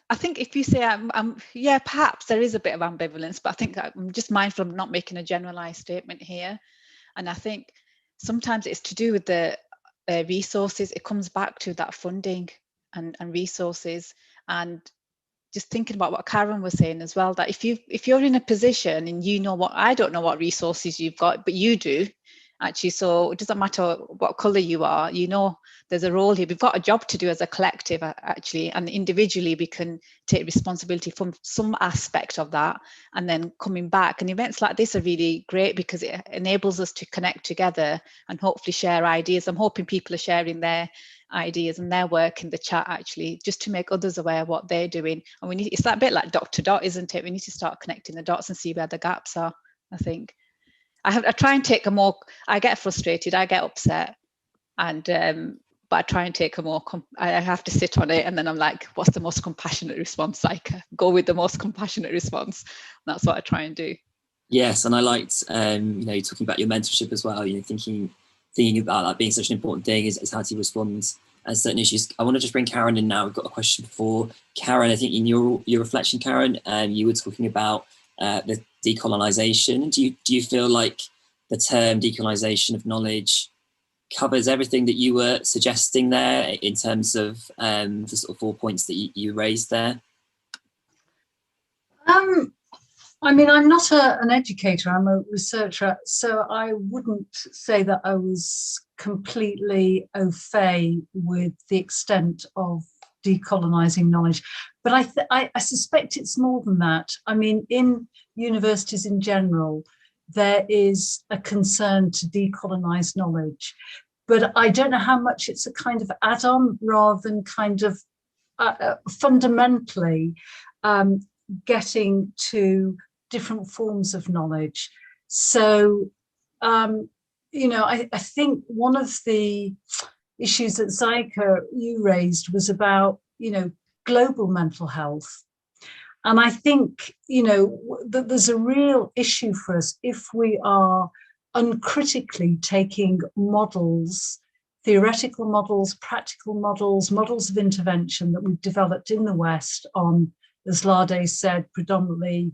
I think if you say yeah, perhaps there is a bit of ambivalence, but I think I'm just mindful of not making a generalized statement here. And I think sometimes it's to do with the resources. It comes back to that funding and resources, and just thinking about what Karen was saying as well, that if you're in a position and you know what, I don't know what resources you've got, but you do, actually. So it doesn't matter what colour you are, you know, there's a role here. We've got a job to do as a collective, actually, and individually we can take responsibility from some aspect of that, and then coming back. And events like this are really great because it enables us to connect together and hopefully share ideas. I'm hoping people are sharing their ideas and their work in the chat, actually, just to make others aware of what they're doing. And we need, it's that bit like dot to dot, isn't it? We need to start connecting the dots and see where the gaps are, I think. I try and take a more, I get frustrated, I get upset, and but I try and take a more, I have to sit on it, and then I'm like, what's the most compassionate response? Like, go with the most compassionate response. And that's what I try and do. Yes, and I liked, you know, talking about your mentorship as well, you know, thinking about that being such an important thing is how to respond to certain issues. I want to just bring Karen in now. We've got a question before. Karen, I think in your reflection, Karen, you were talking about the decolonization. Do you feel like the term decolonization of knowledge covers everything that you were suggesting there in terms of the sort of 4 points that you raised there? I mean, I'm not an educator, I'm a researcher, so I wouldn't say that I was completely au fait with the extent of decolonizing knowledge. But I suspect it's more than that. I mean, in universities in general, there is a concern to decolonize knowledge, but I don't know how much it's a kind of add-on rather than kind of fundamentally getting to different forms of knowledge. So, you know, I think one of the issues that Saiqa, you raised was about, you know, global mental health. And I think, you know, that there's a real issue for us if we are uncritically taking models, theoretical models, practical models, models of intervention that we've developed in the West on, as Lade said, predominantly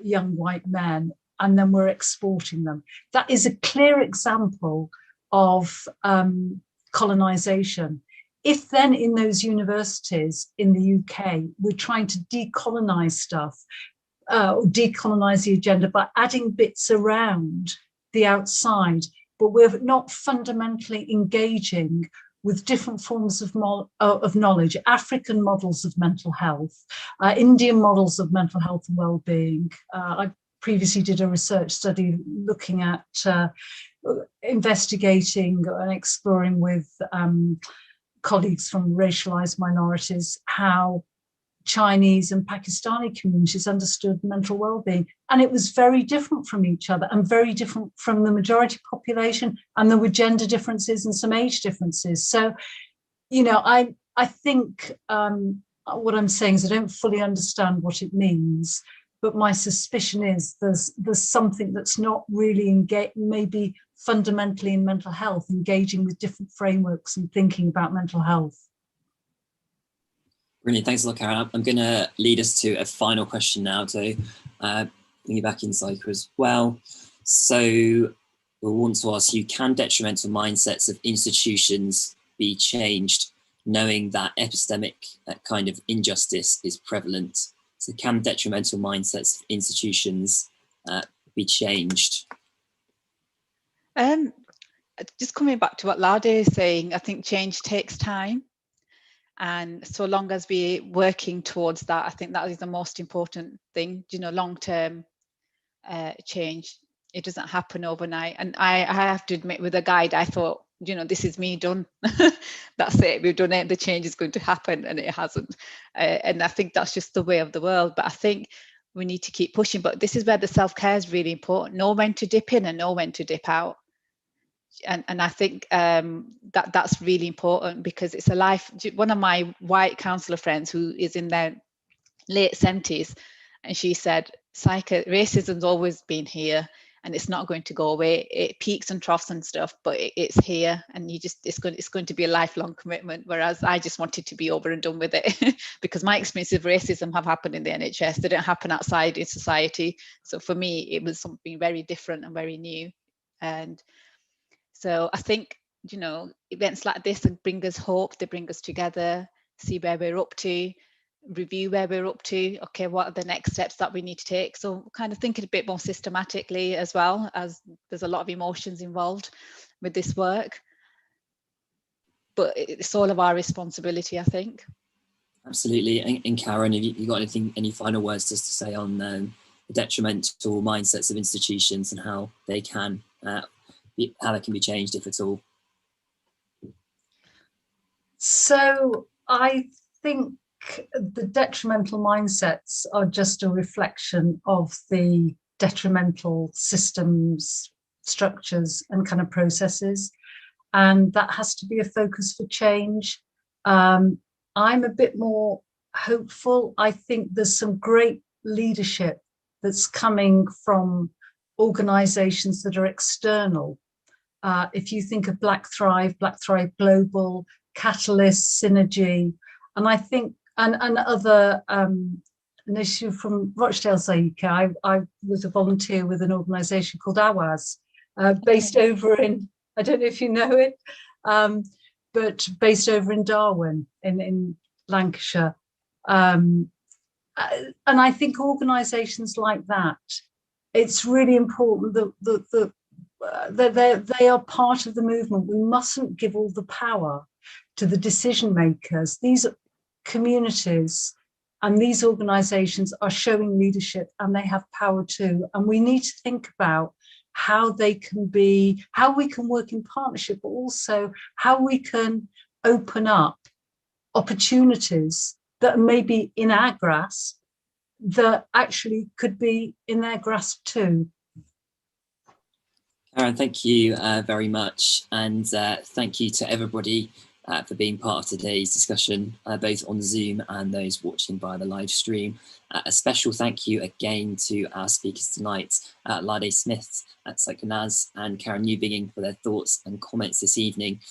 young white men, and then we're exporting them. That is a clear example of colonization. If then in those universities in the UK, we're trying to decolonize stuff, or decolonize the agenda by adding bits around the outside, but we're not fundamentally engaging with different forms of knowledge, African models of mental health, Indian models of mental health and well-being. I previously did a research study looking at investigating and exploring with colleagues from racialized minorities how Chinese and Pakistani communities understood mental well-being, and it was very different from each other and very different from the majority population, and there were gender differences and some age differences. So, you know, I think what I'm saying is I don't fully understand what it means, but my suspicion is there's something that's not really maybe fundamentally in mental health, engaging with different frameworks and thinking about mental health. Brilliant, thanks a lot, Karen. I'm going to lead us to a final question now to bring you back in, Saiqa, as well. So we want to ask you, can detrimental mindsets of institutions be changed, knowing that epistemic kind of injustice is prevalent? So can detrimental mindsets of institutions be changed? Just coming back to what Lade is saying, I think change takes time. And so long as we're working towards that, I think that is the most important thing, you know, long-term change. It doesn't happen overnight. And I have to admit, with a guide, I thought, you know, this is me done. That's it, we've done it, the change is going to happen, and it hasn't. And I think that's just the way of the world. But I think we need to keep pushing. But this is where the self-care is really important. Know when to dip in and know when to dip out. And I think that's really important, because it's a life. One of my white counsellor friends who is in their late 70s, and she said, Saiqa, racism's always been here and it's not going to go away. It peaks and troughs and stuff, but it's here, and it's going to be a lifelong commitment. Whereas I just wanted to be over and done with it because my experiences of racism have happened in the NHS. They don't happen outside in society. So for me, it was something very different and very new. And so I think, you know, events like this bring us hope, they bring us together, see where we're up to. review where we're up to. Okay, what are the next steps that we need to take? So kind of thinking a bit more systematically, as well, as there's a lot of emotions involved with this work, but it's all of our responsibility, I think. Absolutely. And Karen, have you got anything, any final words just to say on the detrimental mindsets of institutions and how they can be changed, if at all? So I think the detrimental mindsets are just a reflection of the detrimental systems, structures, and kind of processes, and that has to be a focus for change. I'm a bit more hopeful. I think there's some great leadership that's coming from organizations that are external. If you think of Black Thrive Global, Catalyst, Synergy, and I think, and other initiative from Rochdale, Saiqa. I was a volunteer with an organisation called AWAS, based over in, I don't know if you know it, but based over in Darwin, in Lancashire. And I think organisations like that, it's really important that they are part of the movement. We mustn't give all the power to the decision makers. These communities and these organisations are showing leadership, and they have power too. And we need to think about how they can be, how we can work in partnership, but also how we can open up opportunities that may be in our grasp that actually could be in their grasp too. Karen, thank you very much, and thank you to everybody for being part of today's discussion, both on Zoom and those watching via the live stream. A special thank you again to our speakers tonight, Shubulade Smith, Saiqa Naz, and Karen Newbigging, for their thoughts and comments this evening.